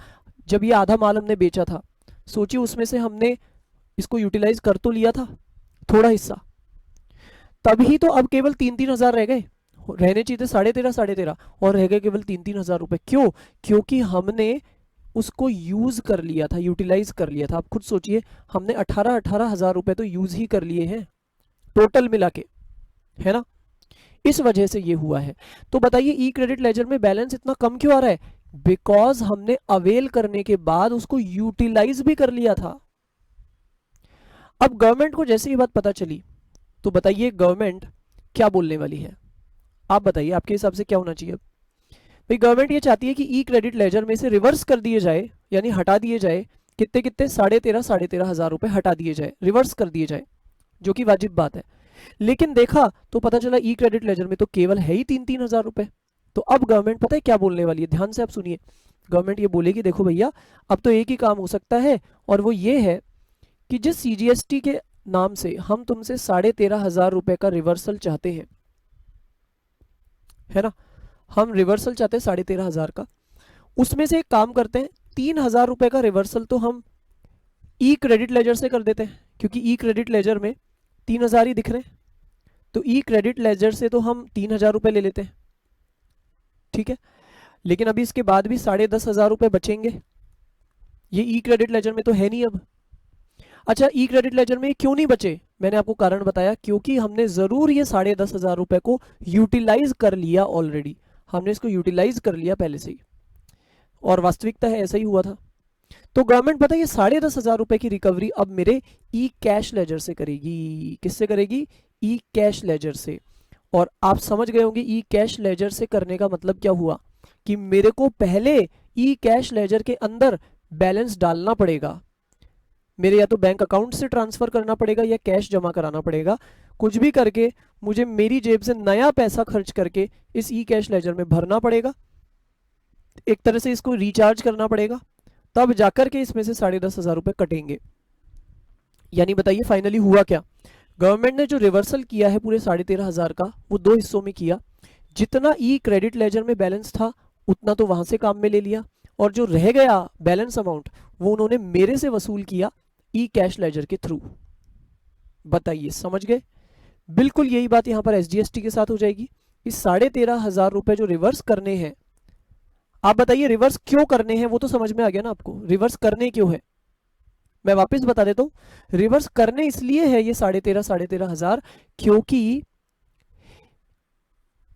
जब ये आधा माल हमने बेचा था। सोचिए उसमें से हमने इसको यूटिलाइज कर तो लिया था थोड़ा हिस्सा, तभी तो अब केवल 3,000 रह गए, रहने चाहिए थे 13,500 और रह गए केवल 3,000 रुपए। क्यों? क्योंकि हमने उसको यूज कर लिया था, यूटिलाइज कर लिया था। आप खुद सोचिए, हमने 18,000 रुपए तो यूज ही कर लिए हैं टोटल मिला के, है ना? इस वजह से ये हुआ है। तो बताइए ई क्रेडिट लेजर में बैलेंस इतना कम क्यों आ रहा है? बिकॉज हमने अवेल करने के बाद उसको यूटिलाइज भी कर लिया था। अब गवर्नमेंट को जैसे ही बात पता चली, तो बताइए गवर्नमेंट क्या बोलने वाली है? आप बताइए, आपके हिसाब से क्या होना चाहिए? भाई गवर्नमेंट ये चाहती है कि ई क्रेडिट लेजर में से रिवर्स कर दिए जाए, यानी हटा दिए जाए, कितने कितने 13,500 रुपए हटा दिए जाए, रिवर्स कर दिए जाए, जो कि वाजिब बात है। लेकिन देखा तो पता चला ई क्रेडिट लेजर में तो केवल है ही 3,000 रुपए। तो अब गवर्नमेंट पता है क्या बोलने वाली है? ध्यान से आप सुनिए। गवर्नमेंट ये बोलेगी, देखो भैया अब तो एक ही काम हो सकता है, और वो ये है कि जिस सीजीएसटी के नाम से हम तुमसे 13,500 रुपए का रिवर्सल चाहते हैं, है ना, हम रिवर्सल चाहते हैं 13,500 का, उसमें से एक काम करते हैं, 3,000 रुपए का रिवर्सल तो हम ई क्रेडिट लेजर से कर देते हैं, क्योंकि ई क्रेडिट लेजर में 3,000 ही दिख रहे हैं, तो ई क्रेडिट लेजर से तो हम 3,000 रुपए ले लेते हैं, ठीक है। लेकिन अभी इसके बाद भी 10,500 रुपए बचेंगे, ये ई क्रेडिट लेजर में तो है नहीं अब। अच्छा ई क्रेडिट लेजर में क्यों नहीं बचे? मैंने आपको कारण बताया, क्योंकि हमने जरूर ये 10,500 रुपए को यूटिलाइज कर लिया ऑलरेडी, हमने इसको यूटिलाइज कर लिया पहले से ही, और वास्तविकता है ऐसा ही हुआ था। तो गवर्नमेंट पता है ये 10,500 रुपए की रिकवरी अब मेरे ई कैश लेजर से करेगी। किससे करेगी? ई कैश लेजर से। और आप समझ गए होंगे ई कैश लेजर से करने का मतलब क्या हुआ, कि मेरे को पहले ई कैश लेजर के अंदर बैलेंस डालना पड़ेगा, मेरे या तो बैंक अकाउंट से ट्रांसफर करना पड़ेगा या कैश जमा कराना पड़ेगा, कुछ भी करके मुझे मेरी जेब से नया पैसा खर्च करके इस ई कैश लेजर में भरना पड़ेगा, एक तरह से इसको रिचार्ज करना पड़ेगा, तब जाकर के इसमें से 10,500 रुपए कटेंगे। यानी बताइए फाइनली हुआ क्या? गवर्नमेंट ने जो रिवर्सल किया है पूरे 13,500 का, वो दो हिस्सों में किया। जितना ई क्रेडिट लेजर में बैलेंस था उतना तो वहां से काम में ले लिया, और जो रह गया बैलेंस अमाउंट वो उन्होंने मेरे से वसूल किया ई कैश लेजर के थ्रू। बताइए समझ गए? बिल्कुल यही बात यहां पर एसजीएसटी के साथ हो जाएगी। इस 13,500 रुपए जो रिवर्स करने हैं, आप बताइए रिवर्स क्यों करने हैं? वो तो समझ में आ गया ना आपको, रिवर्स करने क्यों है? मैं वापस बता देता हूं। रिवर्स करने इसलिए है ये 13,500, क्योंकि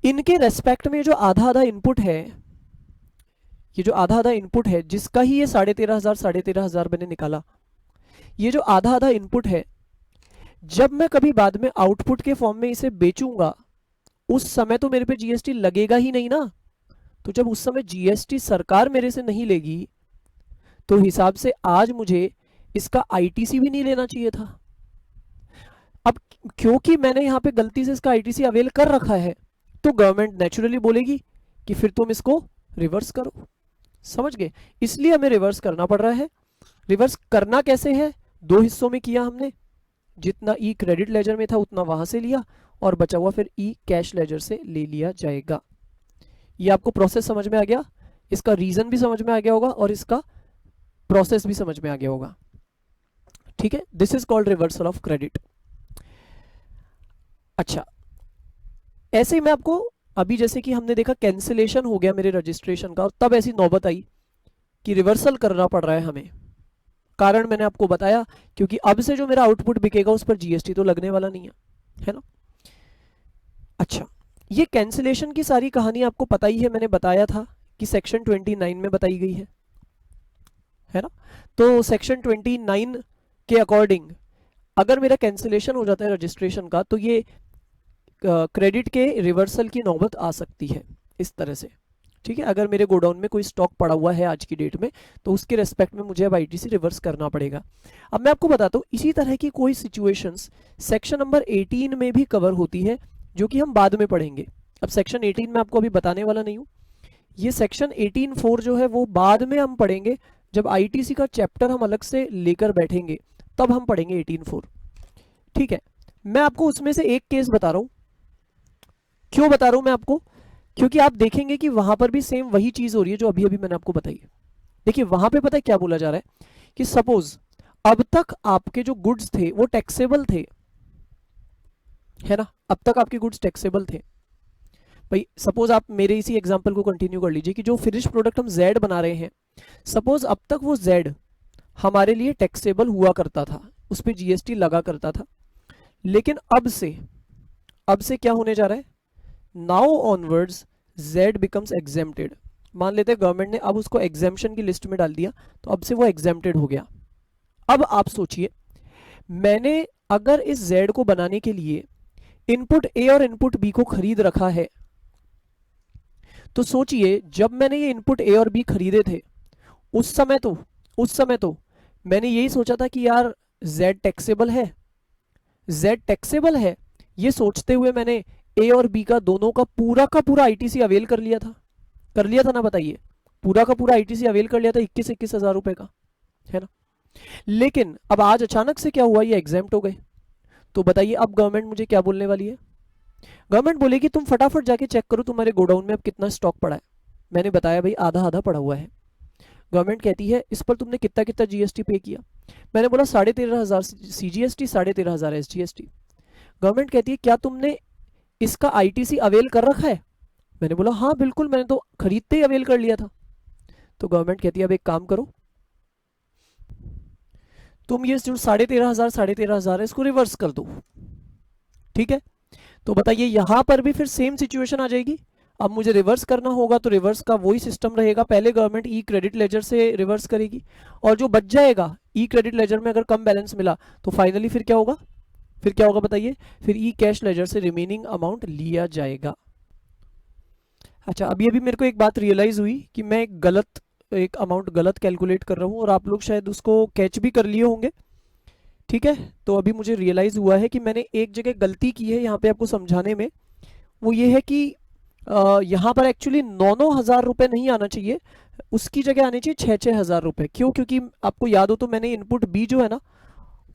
इनके रेस्पेक्ट में जो आधा आधा इनपुट है, ये जो आधा आधा इनपुट है जिसका ही ये 13,500 मैंने निकाला, ये जो आधा आधा इनपुट है, जब मैं कभी बाद में आउटपुट के फॉर्म में इसे बेचूंगा उस समय तो मेरे पे जीएसटी लगेगा ही नहीं ना। तो जब उस समय जीएसटी सरकार मेरे से नहीं लेगी, तो हिसाब से आज मुझे इसका आईटीसी भी नहीं लेना चाहिए था। अब क्योंकि मैंने यहां पे गलती से इसका आईटीसी अवेल कर रखा है, तो गवर्नमेंट नेचुरली बोलेगी कि फिर तुम इसको रिवर्स करो। समझ गए? इसलिए हमें रिवर्स करना पड़ रहा है। रिवर्स करना कैसे है? दो हिस्सों में किया हमने, जितना ई क्रेडिट लेजर में था उतना वहां से लिया, और बचा हुआ फिर ई कैश लेजर से ले लिया जाएगा। ये आपको प्रोसेस समझ में आ गया, इसका रीजन भी समझ में आ गया होगा, और इसका प्रोसेस भी समझ में आ गया होगा। ठीक है, this is called reversal of credit. अच्छा, ऐसे ही मैं आपको अभी जैसे कि हमने देखा कैंसिलेशन हो गया मेरे रजिस्ट्रेशन का, और तब ऐसी नौबत आई कि रिवर्सल करना पड़ रहा है हमें। कारण मैंने आपको बताया, क्योंकि अब से जो मेरा आउटपुट बिकेगा उस पर जीएसटी तो लगने वाला नहीं है ना। अच्छा, ये कैंसिलेशन की सारी कहानी आपको पता ही है, मैंने बताया था कि सेक्शन 29 में बताई गई है ना। तो सेक्शन 29 के अकॉर्डिंग अगर मेरा कैंसिलेशन हो जाता है रजिस्ट्रेशन का, तो ये क्रेडिट के रिवर्सल की नौबत आ सकती है इस तरह से, ठीक है। अगर मेरे गोडाउन में कोई स्टॉक पड़ा हुआ है आज की डेट में, तो उसके रेस्पेक्ट में मुझे अब आईटीसी रिवर्स करना पड़ेगा। अब मैं आपको बताता हूँ, इसी तरह की कोई सिचुएशंस सेक्शन नंबर 18 में भी कवर होती है, जो कि हम बाद में पढ़ेंगे। अब सेक्शन 18 में आपको अभी बताने वाला नहीं हूँ, ये सेक्शन 18(4) जो है वो बाद में हम पढ़ेंगे, जब आईटीसी का चैप्टर हम अलग से लेकर बैठेंगे तब हम पढ़ेंगे 18(4), ठीक है। मैं आपको उसमें से एक केस बता रहा हूँ। क्यों बता रहा हूँ मैं आपको? क्योंकि आप देखेंगे कि वहां पर भी सेम वही चीज हो रही है जो अभी अभी मैंने आपको बताई है। देखिए वहां पे पता है क्या बोला जा रहा है कि सपोज अब तक आपके जो गुड्स थे वो टैक्सेबल थे, है ना। अब तक आपके गुड्स टैक्सेबल थे भाई। सपोज आप मेरे इसी एग्जांपल को कंटिन्यू कर लीजिए कि जो फिनिश प्रोडक्ट हम जेड बना रहे हैं, सपोज अब तक वो जेड हमारे लिए टैक्सेबल हुआ करता था, उस पर जीएसटी लगा करता था। लेकिन अब से क्या होने जा रहा है, now onwards Z becomes exempted. मान लेते हैं गवर्नमेंट ने अब उसको एग्जेम्पशन की लिस्ट में डाल दिया, तो अब से वो एग्जेम्प्टेड हो गया। अब आप सोचिए, मैंने अगर इस जेड को बनाने के लिए इनपुट ए और इनपुट बी को खरीद रखा है, तो सोचिए जब मैंने ये इनपुट ए और बी खरीदे थे उस समय तो मैंने यही सोचा था कि यार जेड टैक्सेबल है, ये सोचते हुए मैंने ए और बी का दोनों का पूरा आईटीसी अवेल कर लिया था ना। बताइए, पूरा का पूरा आईटीसी अवेल कर लिया था 21 हजार रुपए का, है ना। लेकिन अब आज अचानक से क्या हुआ, ये एग्जेम्प्ट हो गए। तो बताइए अब गवर्नमेंट मुझे क्या बोलने वाली है? गवर्नमेंट बोलेगी तुम फटाफट जाके चेक करो तुम्हारे गोडाउन में अब कितना स्टॉक पड़ा है। मैंने बताया भाई आधा पड़ा हुआ है। गवर्नमेंट कहती है इस पर तुमने कितना जीएसटी पे किया? मैंने बोला 13,500 सीजीएसटी, 13,500 एसजीएसटी। गवर्नमेंट कहती है क्या तुमने इसका आईटीसी अवेल कर रखा है? मैंने बोला हाँ बिल्कुल, मैंने तो खरीदते ही अवेल कर लिया था। तो गवर्नमेंट कहती है अब एक काम करो, तुम ये जो 13,500 है इसको रिवर्स कर दो, ठीक है। तो बताइए यहां पर भी फिर सेम सिचुएशन आ जाएगी। अब मुझे रिवर्स करना होगा तो रिवर्स का वही सिस्टम रहेगा, पहले गवर्नमेंट ई क्रेडिट लेजर से रिवर्स करेगी, और जो बच जाएगा ई क्रेडिट लेजर में अगर कम बैलेंस मिला तो फाइनली फिर क्या होगा बताइए, फिर ई कैश लेजर से रिमेनिंग अमाउंट लिया जाएगा। अच्छा, अभी अभी मेरे को एक बात रियलाइज हुई कि मैं एक अमाउंट गलत कैलकुलेट कर रहा हूँ, और आप लोग शायद उसको कैच भी कर लिए होंगे, ठीक है। तो अभी मुझे रियलाइज हुआ है कि मैंने एक जगह गलती की है यहाँ पे आपको समझाने में। वो ये है कि यहाँ पर एक्चुअली 9 हजार रुपये नहीं आना चाहिए, उसकी जगह आने चाहिए 6 हजार रुपये। क्यों? क्योंकि आपको याद हो तो मैंने इनपुट बी जो है ना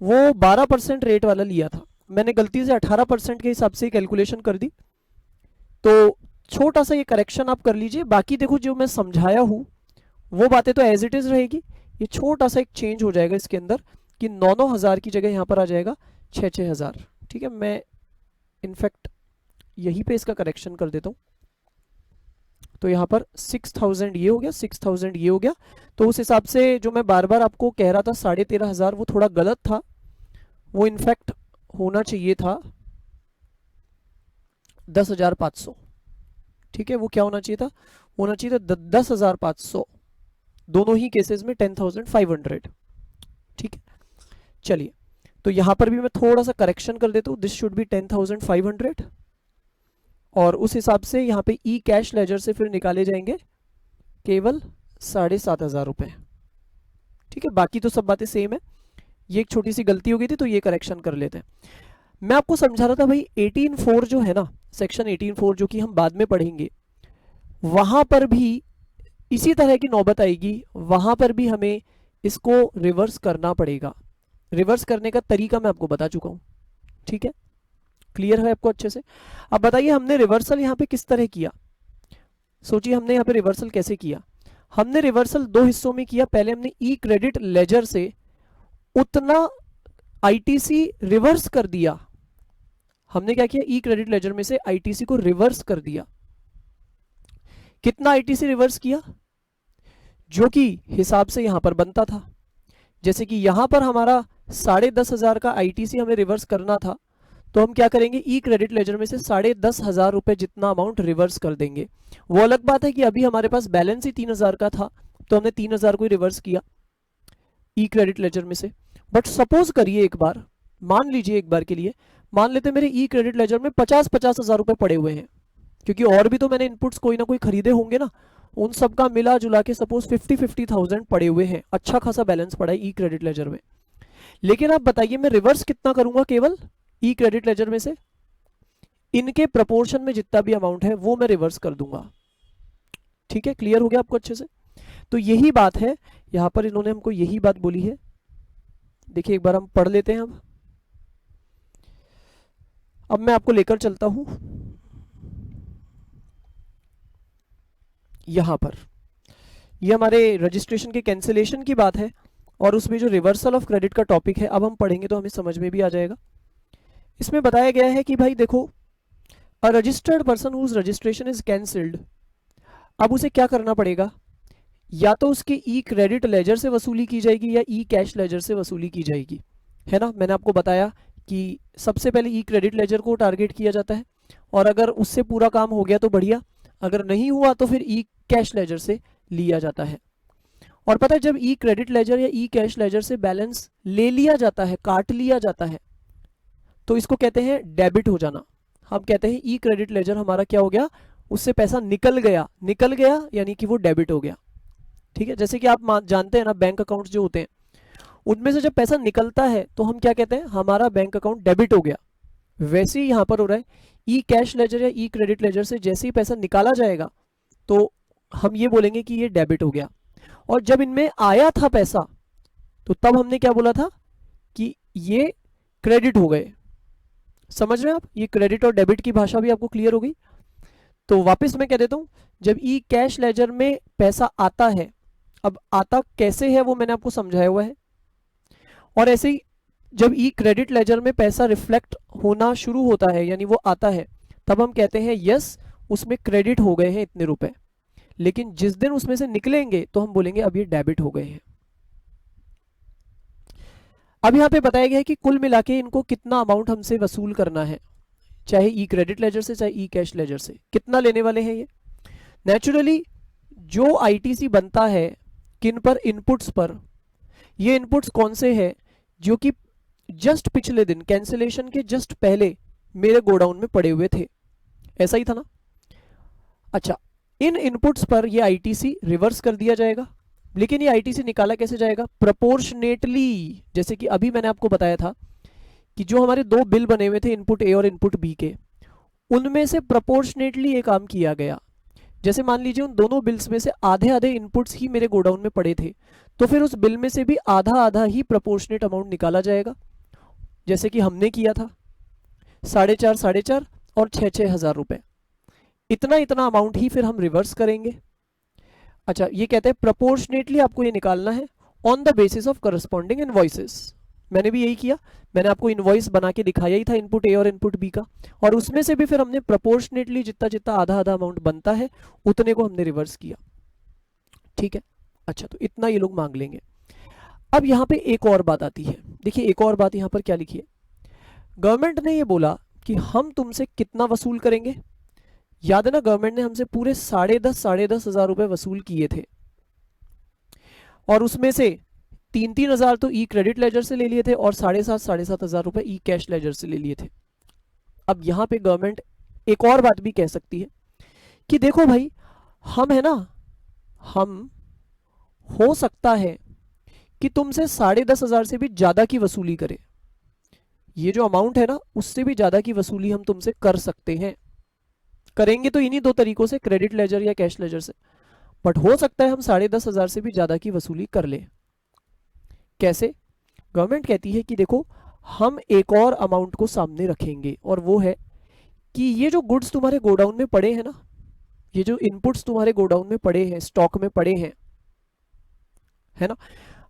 वो 12% रेट वाला लिया था, मैंने गलती से 18% के हिसाब से कैलकुलेशन कर दी। तो छोटा सा ये करेक्शन आप कर लीजिए, बाकी देखो जो मैं समझाया हूँ वो बातें तो एज इट इज रहेगी, ये छोटा सा एक चेंज हो जाएगा इसके अंदर कि 9 हजार की जगह यहाँ पर आ जाएगा 6 हजार, ठीक है। मैं इनफैक्ट यहीं पे इसका करेक्शन कर देता हूँ। तो यहाँ पर 6,000 ये हो गया, 6,000 ये हो गया। तो उस हिसाब से जो मैं बार बार आपको कह रहा था 13,500 वो थोड़ा गलत था, वो इनफैक्ट होना चाहिए था 10,500, ठीक है। वो क्या होना चाहिए था? होना चाहिए था 10,500, दोनों ही केसेस में 10,500, ठीक है। चलिए, तो यहां पर भी मैं थोड़ा सा करेक्शन कर देता हूं, दिस शुड बी 10,500, और उस हिसाब से यहाँ पे ई कैश लेजर से फिर निकाले जाएंगे केवल 7,500 रुपए, ठीक है। बाकी तो सब बातें सेम है, ये एक छोटी सी गलती हो गई थी तो ये करेक्शन कर लेते हैं। मैं आपको समझा रहा था भाई 18(4) जो है ना, सेक्शन 18(4) जो कि हम बाद में पढ़ेंगे, वहां पर भी इसी तरह की नौबत आएगी, वहां पर भी हमें इसको रिवर्स करना पड़ेगा। रिवर्स करने का तरीका मैं आपको बता चुका हूं, ठीक है। क्लियर है आपको अच्छे से? अब बताइए हमने रिवर्सल यहां पे किस तरह किया? सोचिए हमने यहां पे रिवर्सल कैसे किया। हमने रिवर्सल दो हिस्सों में किया। पहले हमने ई क्रेडिट लेजर से उतना आईटीसी रिवर्स कर दिया। हमने क्या किया? ई क्रेडिट लेजर में से आईटीसी को रिवर्स कर दिया, कितना आईटीसी रिवर्स किया, जो कि हिसाब से यहां पर बनता था। जैसे कि यहां पर हमारा 10,500 का आईटीसी हमें रिवर्स करना था, तो हम क्या करेंगे, ई क्रेडिट लेजर में से 10,500 रुपए जितना अमाउंट रिवर्स कर देंगे। वो अलग बात है कि अभी हमारे पास बैलेंस ही 3,000 का था, तो हमने 3,000 को ही रिवर्स किया ई क्रेडिट लेजर में से। बट सपोज करिए एक बार, मान लीजिए एक बार के लिए, मान लेते मेरे ई क्रेडिट लेजर में 50,000 रुपए पड़े हुए हैं, क्योंकि और भी तो मैंने इनपुट्स कोई ना कोई खरीदे होंगे ना, उन सब का मिला जुला के सपोज 50,000 पड़े हुए हैं, अच्छा खासा बैलेंस पड़ा है ई क्रेडिट लेजर में। लेकिन आप बताइए मैं रिवर्स कितना करूंगा, केवल ई क्रेडिट लेजर में से इनके प्रपोर्शन में जितना भी अमाउंट है वो मैं रिवर्स कर दूंगा। ठीक है, क्लियर हो गया आपको अच्छे से? तो यही बात है, यहां पर इन्होंने हमको यही बात बोली है। देखिए एक बार हम पढ़ लेते हैं। अब मैं आपको लेकर चलता हूं यहां पर, ये हमारे रजिस्ट्रेशन के कैंसिलेशन की बात है, और उसमें जो रिवर्सल ऑफ क्रेडिट का टॉपिक है अब हम पढ़ेंगे तो हमें समझ में भी आ जाएगा। इसमें बताया गया है कि भाई देखो, a registered person whose registration is cancelled, अब उसे क्या करना पड़ेगा, या तो उसके ई क्रेडिट लेजर से वसूली की जाएगी या ई कैश लेजर से वसूली की जाएगी, है ना। मैंने आपको बताया कि सबसे पहले ई क्रेडिट लेजर को टारगेट किया जाता है, और अगर उससे पूरा काम हो गया तो बढ़िया, अगर नहीं हुआ तो फिर ई कैश लेजर से लिया जाता है। और पता है जब ई क्रेडिट लेजर या ई कैश लेजर से बैलेंस ले लिया जाता है, काट लिया जाता है, तो इसको कहते हैं डेबिट हो जाना। हम कहते हैं ई क्रेडिट लेजर हमारा क्या हो गया, उससे पैसा निकल गया, निकल गया यानी कि वो डेबिट हो गया। ठीक है, जैसे कि आप जानते हैं ना, बैंक अकाउंट्स जो होते हैं उनमें से जब पैसा निकलता है तो हम क्या कहते हैं, हमारा बैंक अकाउंट डेबिट हो गया। वैसे ही यहां पर हो रहा है, ई कैश लेजर या ई क्रेडिट लेजर से जैसे ही पैसा निकाला जाएगा तो हम ये बोलेंगे कि ये डेबिट हो गया। और जब इनमें आया था पैसा तो तब हमने क्या बोला था कि ये क्रेडिट हो गए। समझ रहे हैं आप, ये क्रेडिट और डेबिट की भाषा भी आपको क्लियर हो गई। तो वापस मैं कह देता हूं, जब ई कैश लेजर में पैसा आता है, अब आता कैसे है वो मैंने आपको समझाया हुआ है, और ऐसे ही जब ई क्रेडिट लेजर में पैसा रिफ्लेक्ट होना शुरू होता है यानी वो आता है, तब हम कहते हैं यस उसमें क्रेडिट हो गए हैं इतने रुपए। लेकिन जिस दिन उसमें से निकलेंगे तो हम बोलेंगे अब ये डेबिट हो गए हैं। अब यहां पे बताया गया है कि कुल मिला के इनको कितना अमाउंट हमसे वसूल करना है, चाहे ई क्रेडिट लेजर से चाहे ई कैश लेजर से, कितना लेने वाले हैं ये। नेचुरली जो आईटीसी बनता है किन पर, इनपुट्स पर। ये इनपुट्स कौन से हैं, जो कि जस्ट पिछले दिन कैंसिलेशन के जस्ट पहले मेरे गोडाउन में पड़े हुए थे, ऐसा ही था ना। अच्छा, इन इनपुट्स पर ये आईटीसी रिवर्स कर दिया जाएगा, लेकिन ये आईटीसी निकाला कैसे जाएगा, प्रोपोर्शनेटली। जैसे कि अभी मैंने आपको बताया था कि जो हमारे दो बिल बने हुए थे इनपुट ए और इनपुट बी के, उनमें से प्रोपोर्शनेटली ये काम किया गया। जैसे मान लीजिए उन दोनों बिल्स में से आधे आधे इनपुट्स ही मेरे गोडाउन में पड़े थे, तो फिर उस बिल में से भी आधा आधा ही प्रोपोर्शनेट अमाउंट निकाला जाएगा। जैसे कि हमने किया था 4,500 और 6,000 रुपए, इतना इतना अमाउंट ही फिर हम रिवर्स करेंगे। अच्छा, ये कहते हैं प्रोपोर्शनेटली आपको ये निकालना है on the basis of corresponding invoices. मैंने भी यही किया, मैंने आपको इनवॉइस बना के दिखाया ही था इनपुट ए और इनपुट बी का, और उसमें से भी फिर हमने प्रोपोर्शनेटली जितना जितना आधा आधा अमाउंट बनता है उतने को हमने रिवर्स किया। ठीक है, अच्छा तो इतना ये लोग मांग लेंगे। अब यहाँ पे एक और बात आती है, देखिए एक और बात यहाँ पर क्या लिखी है, गवर्नमेंट ने ये बोला कि हम तुमसे कितना वसूल करेंगे। याद है ना, गवर्नमेंट ने हमसे पूरे 10,500 रुपए वसूल किए थे, और उसमें से 3,000 तो ई क्रेडिट लेजर से ले लिए थे और 7,500 रुपए ई कैश लेजर से ले लिए थे। अब यहां पे गवर्नमेंट एक और बात भी कह सकती है कि देखो भाई, हम है ना, हम हो सकता है कि तुमसे 10,500 से भी ज्यादा की वसूली करें, ये जो अमाउंट है ना उससे भी ज्यादा की वसूली हम तुमसे कर सकते हैं। करेंगे तो इन्हीं दो तरीकों से, क्रेडिट लेजर या कैश लेजर से, बट हो सकता है हम 10,500 से भी ज्यादा की वसूली कर ले। कैसे? गवर्नमेंट कहती है कि देखो हम एक और अमाउंट को सामने रखेंगे, और वो है कि ये जो गुड्स तुम्हारे गोडाउन में पड़े हैं ना, ये जो इनपुट्स तुम्हारे गोडाउन में पड़े हैं, स्टॉक में पड़े हैं, है ना,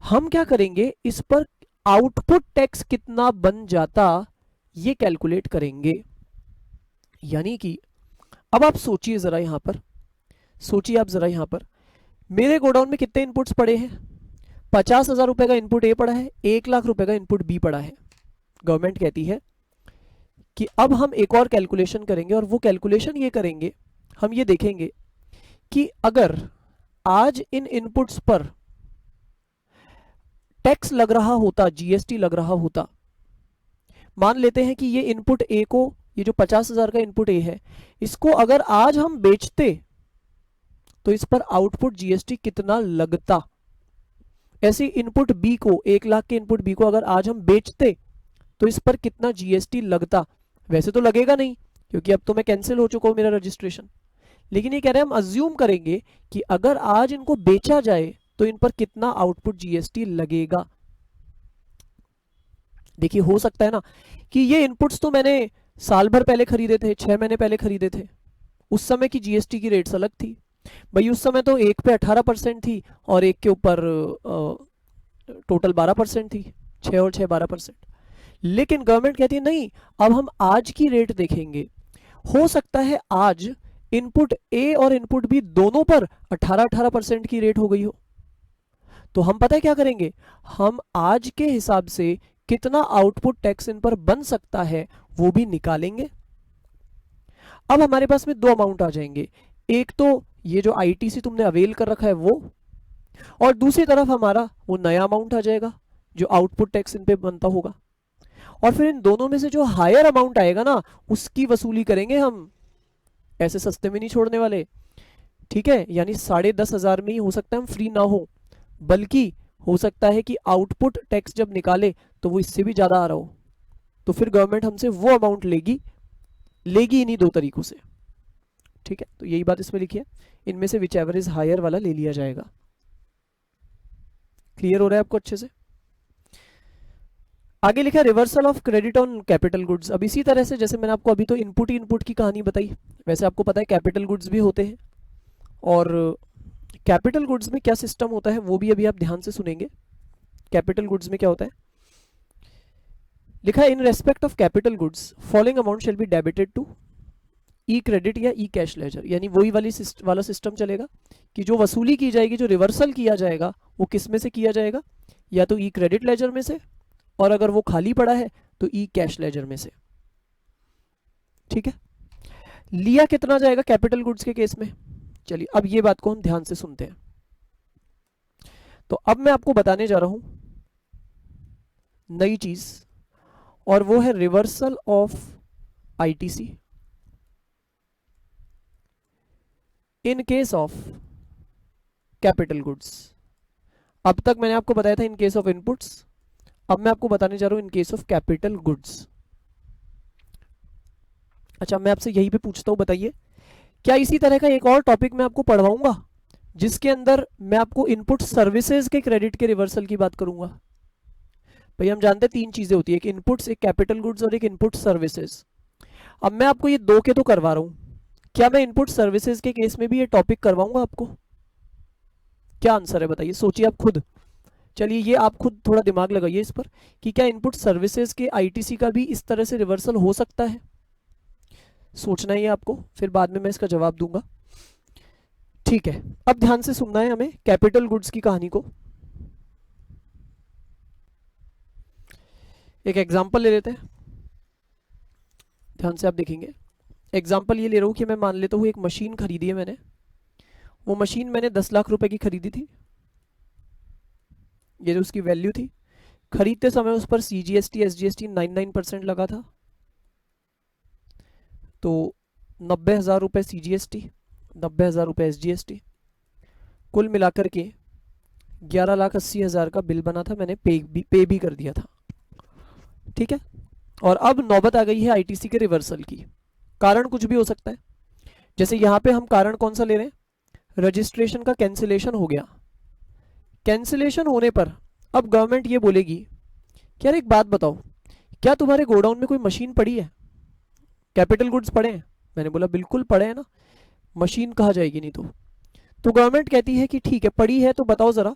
हम क्या करेंगे, इस पर आउटपुट टैक्स कितना बन जाता ये कैलकुलेट करेंगे। यानी कि अब आप सोचिए जरा, यहां पर सोचिए आप जरा यहां पर, मेरे गोडाउन में कितने इनपुट्स पड़े हैं? 50,000 रुपए का इनपुट ए पड़ा है, 1 लाख रुपए का इनपुट बी पड़ा है। गवर्नमेंट कहती है कि अब हम एक और कैलकुलेशन करेंगे, और वो कैलकुलेशन ये करेंगे, हम ये देखेंगे कि अगर आज इन इनपुट्स पर टैक्स लग रहा होता, जीएसटी लग रहा होता, मान लेते हैं कि ये इनपुट ए को, ये जो 50,000 का इनपुट ए है, इसको अगर आज हम बेचते तो इस पर आउटपुट जीएसटी कितना लगता। ऐसे इनपुट बी को, 1 लाख के इनपुट बी को अगर आज हम बेचते तो इस पर कितना जीएसटी लगता। वैसे तो लगेगा नहीं, क्योंकि अब तो मैं कैंसिल हो चुका हूं मेरा रजिस्ट्रेशन, लेकिन ये कह रहे हैं हम अज्यूम करेंगे कि अगर आज इनको बेचा जाए तो इन पर कितना आउटपुट जीएसटी लगेगा। देखिए हो सकता है ना कि ये इनपुट्स तो मैंने साल भर पहले खरीदे थे, 6 महीने पहले खरीदे थे, उस समय की जीएसटी की रेट्स अलग थी भाई। उस समय तो एक पे 18% थी और एक के ऊपर टोटल 12% थी, 6 और 6 12%। लेकिन गवर्नमेंट कहती है नहीं, अब हम आज की रेट देखेंगे। हो सकता है आज इनपुट ए और इनपुट बी दोनों पर 18% की रेट हो गई हो, तो हम पता है क्या करेंगे, हम आज के हिसाब से कितना आउटपुट टैक्स इन पर बन सकता है वो भी निकालेंगे। अब हमारे पास में दो अमाउंट आ जाएंगे, एक तो ये जो आईटीसी तुमने अवेल कर रखा है वो, और दूसरी तरफ हमारा वो नया अमाउंट आ जाएगा जो आउटपुट टैक्स इन पे बनता होगा। और फिर इन दोनों में से जो हायर अमाउंट आएगा ना, उसकी वसूली करेंगे हम, ऐसे सस्ते में नहीं छोड़ने वाले, ठीक है। यानी 10,500 में ही हो सकता है हम फ्री ना हो, बल्कि हो सकता है कि आउटपुट टैक्स जब निकाले तो वो इससे भी ज्यादा आ रहा हो, तो फिर गवर्नमेंट हमसे वो अमाउंट लेगी इन्हीं दो तरीकों से, ठीक है। तो यही बात इसमें लिखी है, इनमें से विच एवर इज हायर वाला ले लिया जाएगा। क्लियर हो रहा है आपको अच्छे से? आगे लिखा है reversal of credit on capital goods. अब इसी तरह से जैसे मैंने आपको अभी तो इनपुट ही इनपुट की कहानी बताई, वैसे आपको पता है कैपिटल गुड्स भी होते हैं, और कैपिटल गुड्स में क्या सिस्टम होता है वो भी अभी आप ध्यान से सुनेंगे। कैपिटल गुड्स में क्या होता है, लिखा है in respect of capital goods following amount shall be debited to E credit या ई कैश लेजर। यानी वही वाला सिस्टम चलेगा कि जो वसूली की जाएगी, जो रिवर्सल किया जाएगा, वो किस में से किया जाएगा, या तो ई क्रेडिट लेजर में से, और अगर वो खाली पड़ा है तो ई कैश लेजर में से, ठीक है। लिया कितना जाएगा कैपिटल गुड्स के केस में, चलिए अब ये बात को हम ध्यान से सुनते हैं। तो अब मैं आपको बताने जा रहा हूं नई चीज, और वो है reversal of ITC in case of capital goods. अब तक मैंने आपको बताया था इन केस ऑफ इनपुट्स, अब मैं आपको बताने जा रहा हूं in case of capital goods. अच्छा, मैं आपसे यहीं पे पूछता हूं, बताइए क्या इसी तरह का एक और टॉपिक मैं आपको पढ़वाऊंगा जिसके अंदर मैं आपको इनपुट सर्विसेज के क्रेडिट के रिवर्सल की बात करूंगा? भाई हम जानते हैं 3 चीजें होती है, एक इनपुट्स, एक कैपिटल गुड्स और एक इनपुट सर्विसेज। अब मैं आपको ये 2 के तो करवा रहा हूं, क्या मैं इनपुट सर्विसेज के केस में भी ये टॉपिक करवाऊंगा आपको? क्या आंसर है बताइए, सोचिए आप खुद। चलिए ये आप खुद थोड़ा दिमाग लगाइए इस पर कि क्या इनपुट सर्विसेज के आईटीसी का भी इस तरह से रिवर्सल हो सकता है। सोचना ही है आपको, फिर बाद में मैं इसका जवाब दूंगा, ठीक है। अब ध्यान से सुनना है हमें कैपिटल गुड्स की कहानी को। एक एग्जांपल ले लेते हैं, ध्यान से आप देखेंगे। एग्जांपल ये ले रहा हूं कि मैं मान लेता हूं एक मशीन खरीदी है मैंने, वो मशीन मैंने 10 लाख रुपए की खरीदी थी, ये जो उसकी वैल्यू थी। खरीदते समय उस पर सीजीएसटी एसजीएसटी 99% लगा था, तो 90,000 रुपये सीजीएसटी, 90,000 रुपये एसजीएसटी, कुल मिलाकर के 11,80,000 का बिल बना था, मैंने पे भी कर दिया था, ठीक है। और अब नौबत आ गई है आईटीसी के रिवर्सल की। कारण कुछ भी हो सकता है, जैसे यहां पे हम कारण कौन सा ले रहे हैं, रजिस्ट्रेशन का कैंसिलेशन हो गया। कैंसिलेशन होने पर अब गवर्नमेंट ये बोलेगी कि यार एक बात बताओ, क्या तुम्हारे गोडाउन में कोई मशीन पड़ी है, कैपिटल गुड्स पड़े हैं? मैंने बोला बिल्कुल पड़े हैं ना, मशीन कहाँ जाएगी नहीं तो गवर्नमेंट कहती है कि ठीक है पड़ी है, तो बताओ जरा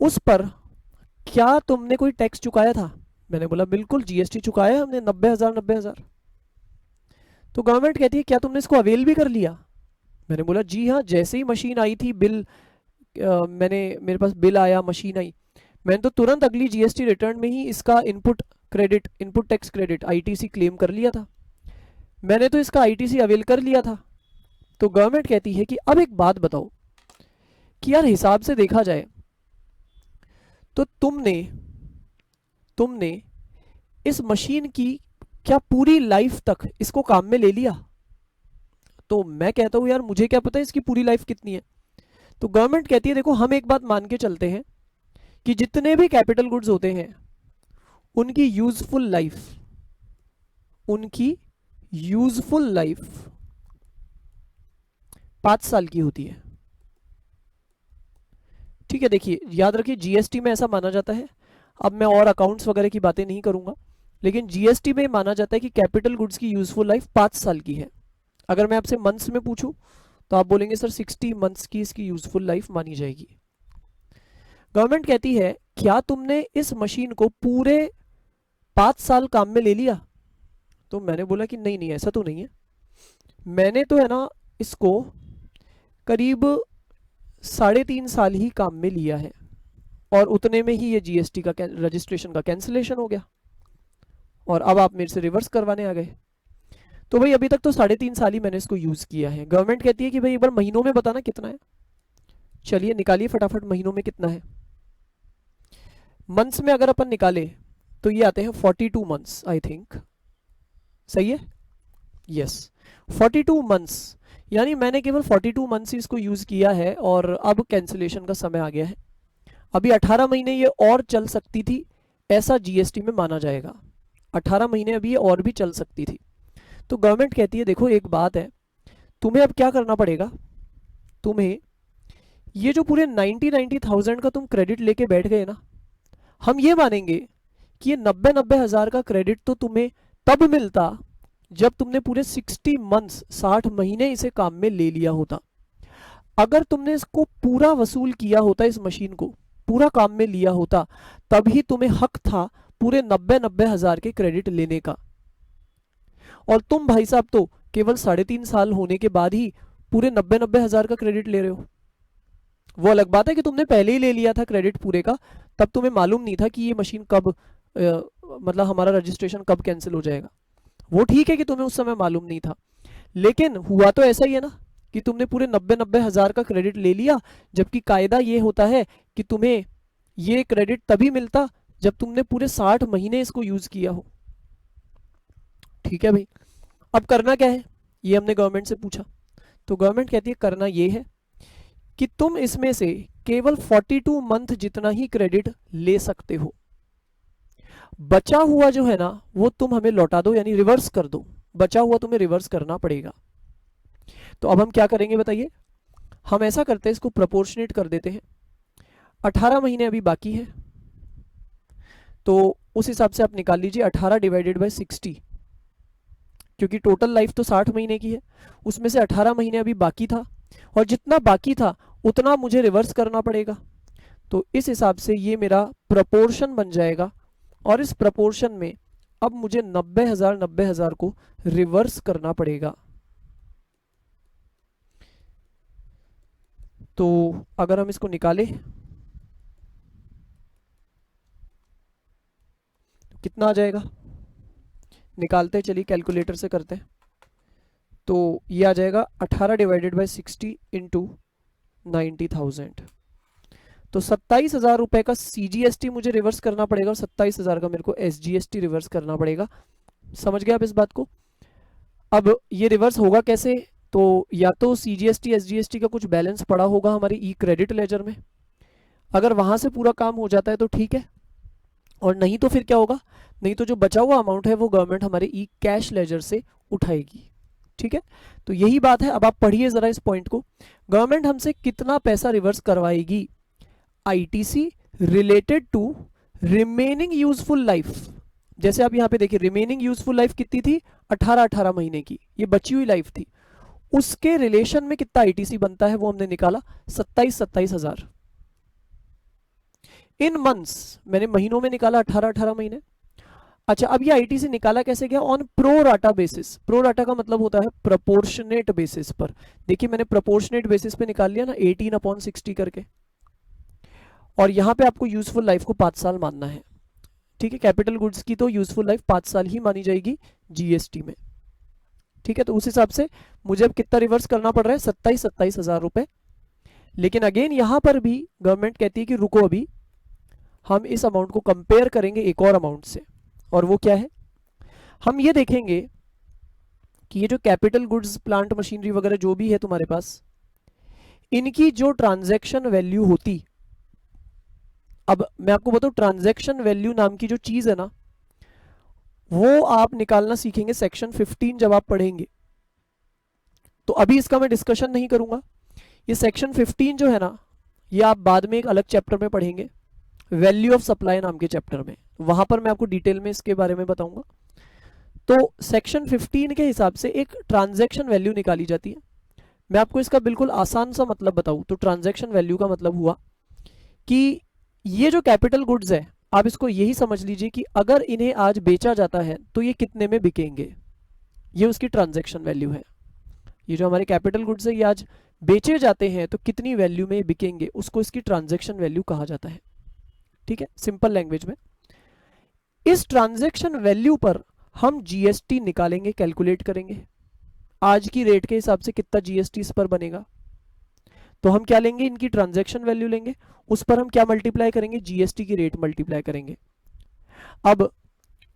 उस पर क्या तुमने कोई टैक्स चुकाया था? मैंने बोला बिल्कुल जीएसटी चुकाया हमने 90,000। तो गवर्नमेंट कहती है क्या तुमने इसको अवेल भी कर लिया? मैंने बोला जी हाँ, जैसे ही मशीन आई थी बिल, मेरे पास बिल आया, मशीन आई, मैंने तो तुरंत अगली जीएसटी रिटर्न में ही इसका input credit, input tax credit ITC claim कर लिया था। मैंने तो इसका आईटीसी अवेल कर लिया था। तो गवर्नमेंट कहती है कि अब एक बात बताओ कि यार हिसाब से देखा जाए तो तुमने तुमने इस मशीन की क्या पूरी लाइफ तक इसको काम में ले लिया? तो मैं कहता हूं यार मुझे क्या पता इसकी पूरी लाइफ कितनी है। तो गवर्नमेंट कहती है देखो हम एक बात मान के चलते हैं कि जितने भी कैपिटल गुड्स होते हैं उनकी यूजफुल लाइफ, उनकी यूजफुल लाइफ 5 साल की होती है। ठीक है, देखिए याद रखिए जीएसटी में ऐसा माना जाता है, अब मैं और अकाउंट्स वगैरह की बातें नहीं करूंगा, लेकिन जीएसटी में माना जाता है कि कैपिटल गुड्स की यूजफुल लाइफ 5 साल की है। अगर मैं आपसे मंथ्स में पूछूं तो आप बोलेंगे सर 60 मंथ्स की इसकी यूजफुल लाइफ मानी जाएगी। गवर्नमेंट कहती है क्या तुमने इस मशीन को पूरे 5 साल काम में ले लिया? तो मैंने बोला कि नहीं नहीं ऐसा तो नहीं है, मैंने तो है ना इसको करीब 3.5 साल ही काम में लिया है, और उतने में ही ये जीएसटी का रजिस्ट्रेशन का कैंसिलेशन हो गया, और अब आप मेरे से रिवर्स करवाने आ गए। तो भाई अभी तक तो 3.5 साल ही मैंने इसको यूज किया है। गवर्नमेंट कहती है कि भाई एक बार महीनों में बताना कितना है। चलिए निकालिए फटाफट महीनों में कितना है। मंथ्स में अगर अपन निकाले तो ये आते हैं 42 मंथ्स आई थिंक, सही है, यस 42 मंथ्स, यानी मैंने केवल 42 मंथ्स ही इसको यूज किया है और अब कैंसिलेशन का समय आ गया है। अभी 18 महीने ये और चल सकती थी, ऐसा जीएसटी में माना जाएगा। 18 महीने अभी ये और भी चल सकती थी। तो गवर्नमेंट कहती है देखो एक बात है, तुम्हें अब क्या करना पड़ेगा, तुम्हें ये जो पूरे 90,000 का तुम क्रेडिट लेके बैठ गए ना, हम ये मानेंगे कि ये 90 हजार का क्रेडिट तो तुम्हें तब मिलता जब तुमने पूरे 60 मंथ्स 60 महीने इसे काम में ले लिया होता। अगर तुमने इसको पूरा वसूल किया होता, इस मशीन को पूरा काम में लिया होता, तभी तुम्हें हक था पूरे 90 हजार के क्रेडिट लेने का। और तुम भाई साहब तो केवल 3.5 साल होने के बाद ही पूरे 90 हजार का क्रेडिट ले रहे हो। वो अलग बात है कि तुमने पहले ही ले लिया था क्रेडिट पूरे का, तब तुम्हें मालूम नहीं था कि ये मशीन कब मतलब हमारा रजिस्ट्रेशन कब कैंसिल हो जाएगा। वो ठीक है कि तुम्हें उस समय मालूम नहीं था, लेकिन हुआ तो ऐसा ही है ना कि तुमने पूरे 90 हजार का क्रेडिट ले लिया, जबकि कायदा ये होता है कि तुम्हें ये क्रेडिट तभी मिलता जब तुमने पूरे 60 महीने इसको यूज किया हो। ठीक है भाई, अब करना क्या है ये हमने गवर्नमेंट से पूछा। तो गवर्नमेंट कहती है करना ये है कि तुम इसमें से केवल 42 मंथ जितना ही क्रेडिट ले सकते हो, बचा हुआ जो है ना वो तुम हमें लौटा दो, यानी रिवर्स कर दो, बचा हुआ तुम्हें रिवर्स करना पड़ेगा। तो अब हम क्या करेंगे बताइए, हम ऐसा करते हैं इसको प्रोपोर्शनेट कर देते हैं। 18 महीने अभी बाकी है, तो उस हिसाब से आप निकाल लीजिए 18 डिवाइडेड बाय 60, क्योंकि टोटल लाइफ तो 60 महीने की है, उसमें से 18 महीने अभी बाकी था, और जितना बाकी था उतना मुझे रिवर्स करना पड़ेगा। तो इस हिसाब से ये मेरा प्रपोर्शन बन जाएगा, और इस प्रपोर्शन में अब मुझे 90,000 को रिवर्स करना पड़ेगा। तो अगर हम इसको निकालें तो कितना आ जाएगा, निकालते हैं, चलिए कैलकुलेटर से करते हैं। तो ये आ जाएगा 18 डिवाइडेड बाई 60 इंटू 90,000, तो 27,000 रुपए का सीजीएसटी मुझे रिवर्स करना पड़ेगा, और 27,000 का मेरे को एसजीएसटी रिवर्स करना पड़ेगा। समझ गए आप इस बात को? अब ये रिवर्स होगा कैसे, तो या तो सीजीएसटी एसजीएसटी का कुछ बैलेंस पड़ा होगा हमारी ई क्रेडिट लेजर में, अगर वहां से पूरा काम हो जाता है तो ठीक है, और नहीं तो फिर क्या होगा, नहीं तो जो बचा हुआ अमाउंट है वो गवर्नमेंट हमारे ई कैश लेजर से उठाएगी। ठीक है, तो यही बात है। अब आप पढ़िए जरा इस पॉइंट को, गवर्नमेंट हमसे कितना पैसा रिवर्स करवाएगी, ITC related to remaining useful life. जैसे आप यहाँ पे देखिए रिमेनिंग यूजफुल लाइफ कितनी थी, 18 महीने की, ये बची हुई लाइफ थी, उसके रिलेशन में कितना आईटीसी बनता है वो हमने निकाला 27,000। इन मंथ्स मैंने महीनों में निकाला 18 महीने, अच्छा, अब ये आईटीसी निकाला कैसे गया? On pro rata basis. Pro rata का मतलब होता है प्रोपोर्शनेट बेसिस पर। देखिए मैंने प्रोपोर्शनेट बेसिस पे निकाल लिया ना 18/60 करके, और यहाँ पे आपको यूजफुल लाइफ को 5 साल मानना है। ठीक है, कैपिटल गुड्स की तो यूजफुल लाइफ 5 साल ही मानी जाएगी जीएसटी में। ठीक है, तो उस हिसाब से मुझे अब कितना रिवर्स करना पड़ रहा है? 27 हज़ार रुपए। लेकिन अगेन यहाँ पर भी गवर्नमेंट कहती है कि रुको, अभी हम इस अमाउंट को कंपेयर करेंगे एक और अमाउंट से, और वो क्या है? हम ये देखेंगे कि ये जो कैपिटल गुड्स, प्लांट मशीनरी वगैरह जो भी है तुम्हारे पास, इनकी जो ट्रांजैक्शन वैल्यू होती, अब मैं आपको बताऊं, ट्रांजैक्शन वैल्यू नाम की जो चीज है ना, वो आप निकालना सीखेंगे सेक्शन 15 जब आप पढ़ेंगे। तो अभी इसका मैं डिस्कशन नहीं करूंगा। ये सेक्शन 15 जो है ना, ये आप बाद में एक अलग चैप्टर में पढ़ेंगे, वैल्यू ऑफ सप्लाई नाम के चैप्टर में। वहां पर मैं आपको डिटेल में इसके बारे में बताऊंगा। तो सेक्शन 15 के हिसाब से एक ट्रांजैक्शन वैल्यू निकाली जाती है। मैं आपको इसका बिल्कुल आसान सा मतलब बताऊं तो ट्रांजैक्शन वैल्यू का मतलब हुआ कि ये जो कैपिटल गुड्स है, आप इसको यही समझ लीजिए कि अगर इन्हें आज बेचा जाता है तो ये कितने में बिकेंगे, ये उसकी ट्रांजैक्शन वैल्यू है। ये जो हमारे कैपिटल गुड्स है, ये आज बेचे जाते हैं तो कितनी वैल्यू में बिकेंगे, उसको इसकी ट्रांजैक्शन वैल्यू कहा जाता है। ठीक है, सिंपल लैंग्वेज में। इस ट्रांजैक्शन वैल्यू पर हम जीएसटी निकालेंगे, कैलकुलेट करेंगे। आज की रेट के हिसाब से कितना जीएसटी इस पर बनेगा, तो हम क्या लेंगे? इनकी ट्रांजैक्शन वैल्यू लेंगे, उस पर हम क्या मल्टीप्लाई करेंगे? जीएसटी की रेट मल्टीप्लाई करेंगे। अब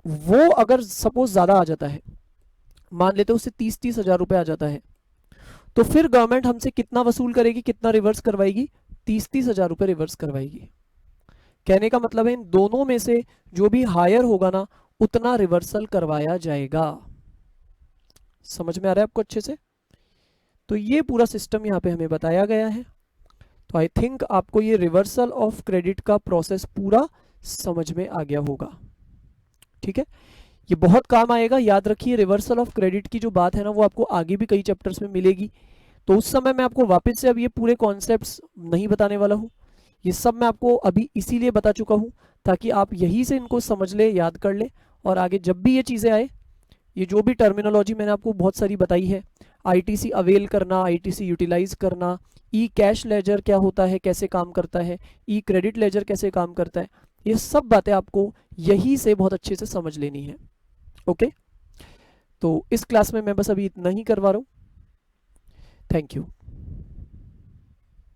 वो अगर सपोज ज्यादा आ जाता है, मान लेते हैं उससे 30 हज़ार रुपए आ जाता है, तो फिर गवर्नमेंट हमसे कितना वसूल करेगी, कितना रिवर्स करवाएगी? 30 हज़ार रुपए रिवर्स करवाएगी। कहने का मतलब है इन दोनों में से जो भी हायर होगा ना, उतना रिवर्सल करवाया जाएगा। समझ में आ रहा है आपको अच्छे से? तो ये पूरा सिस्टम यहाँ पे हमें बताया गया है। तो आई थिंक आपको ये रिवर्सल ऑफ क्रेडिट का प्रोसेस पूरा समझ में आ गया होगा। ठीक है, ये बहुत काम आएगा, याद रखिए। रिवर्सल ऑफ क्रेडिट की जो बात है ना, वो आपको आगे भी कई चैप्टर्स में मिलेगी। तो उस समय मैं आपको वापस से अब ये पूरे कॉन्सेप्ट्स नहीं बताने वाला हूँ। ये सब मैं आपको अभी इसीलिए बता चुका हूँ ताकि आप यहीं से इनको समझ ले, याद कर ले, और आगे जब भी ये चीज़ें आए, ये जो भी टर्मिनोलॉजी मैंने आपको बहुत सारी बताई है, आईटीसी अवेल करना, आईटीसी यूटिलाइज करना, ई कैश लेजर क्या होता है, कैसे काम करता है, ई क्रेडिट लेजर कैसे काम करता है, ये सब बातें आपको यहीं से बहुत अच्छे से समझ लेनी है। ओके, तो इस क्लास में मैं बस अभी इतना ही करवा रहा हूँ। Thank you.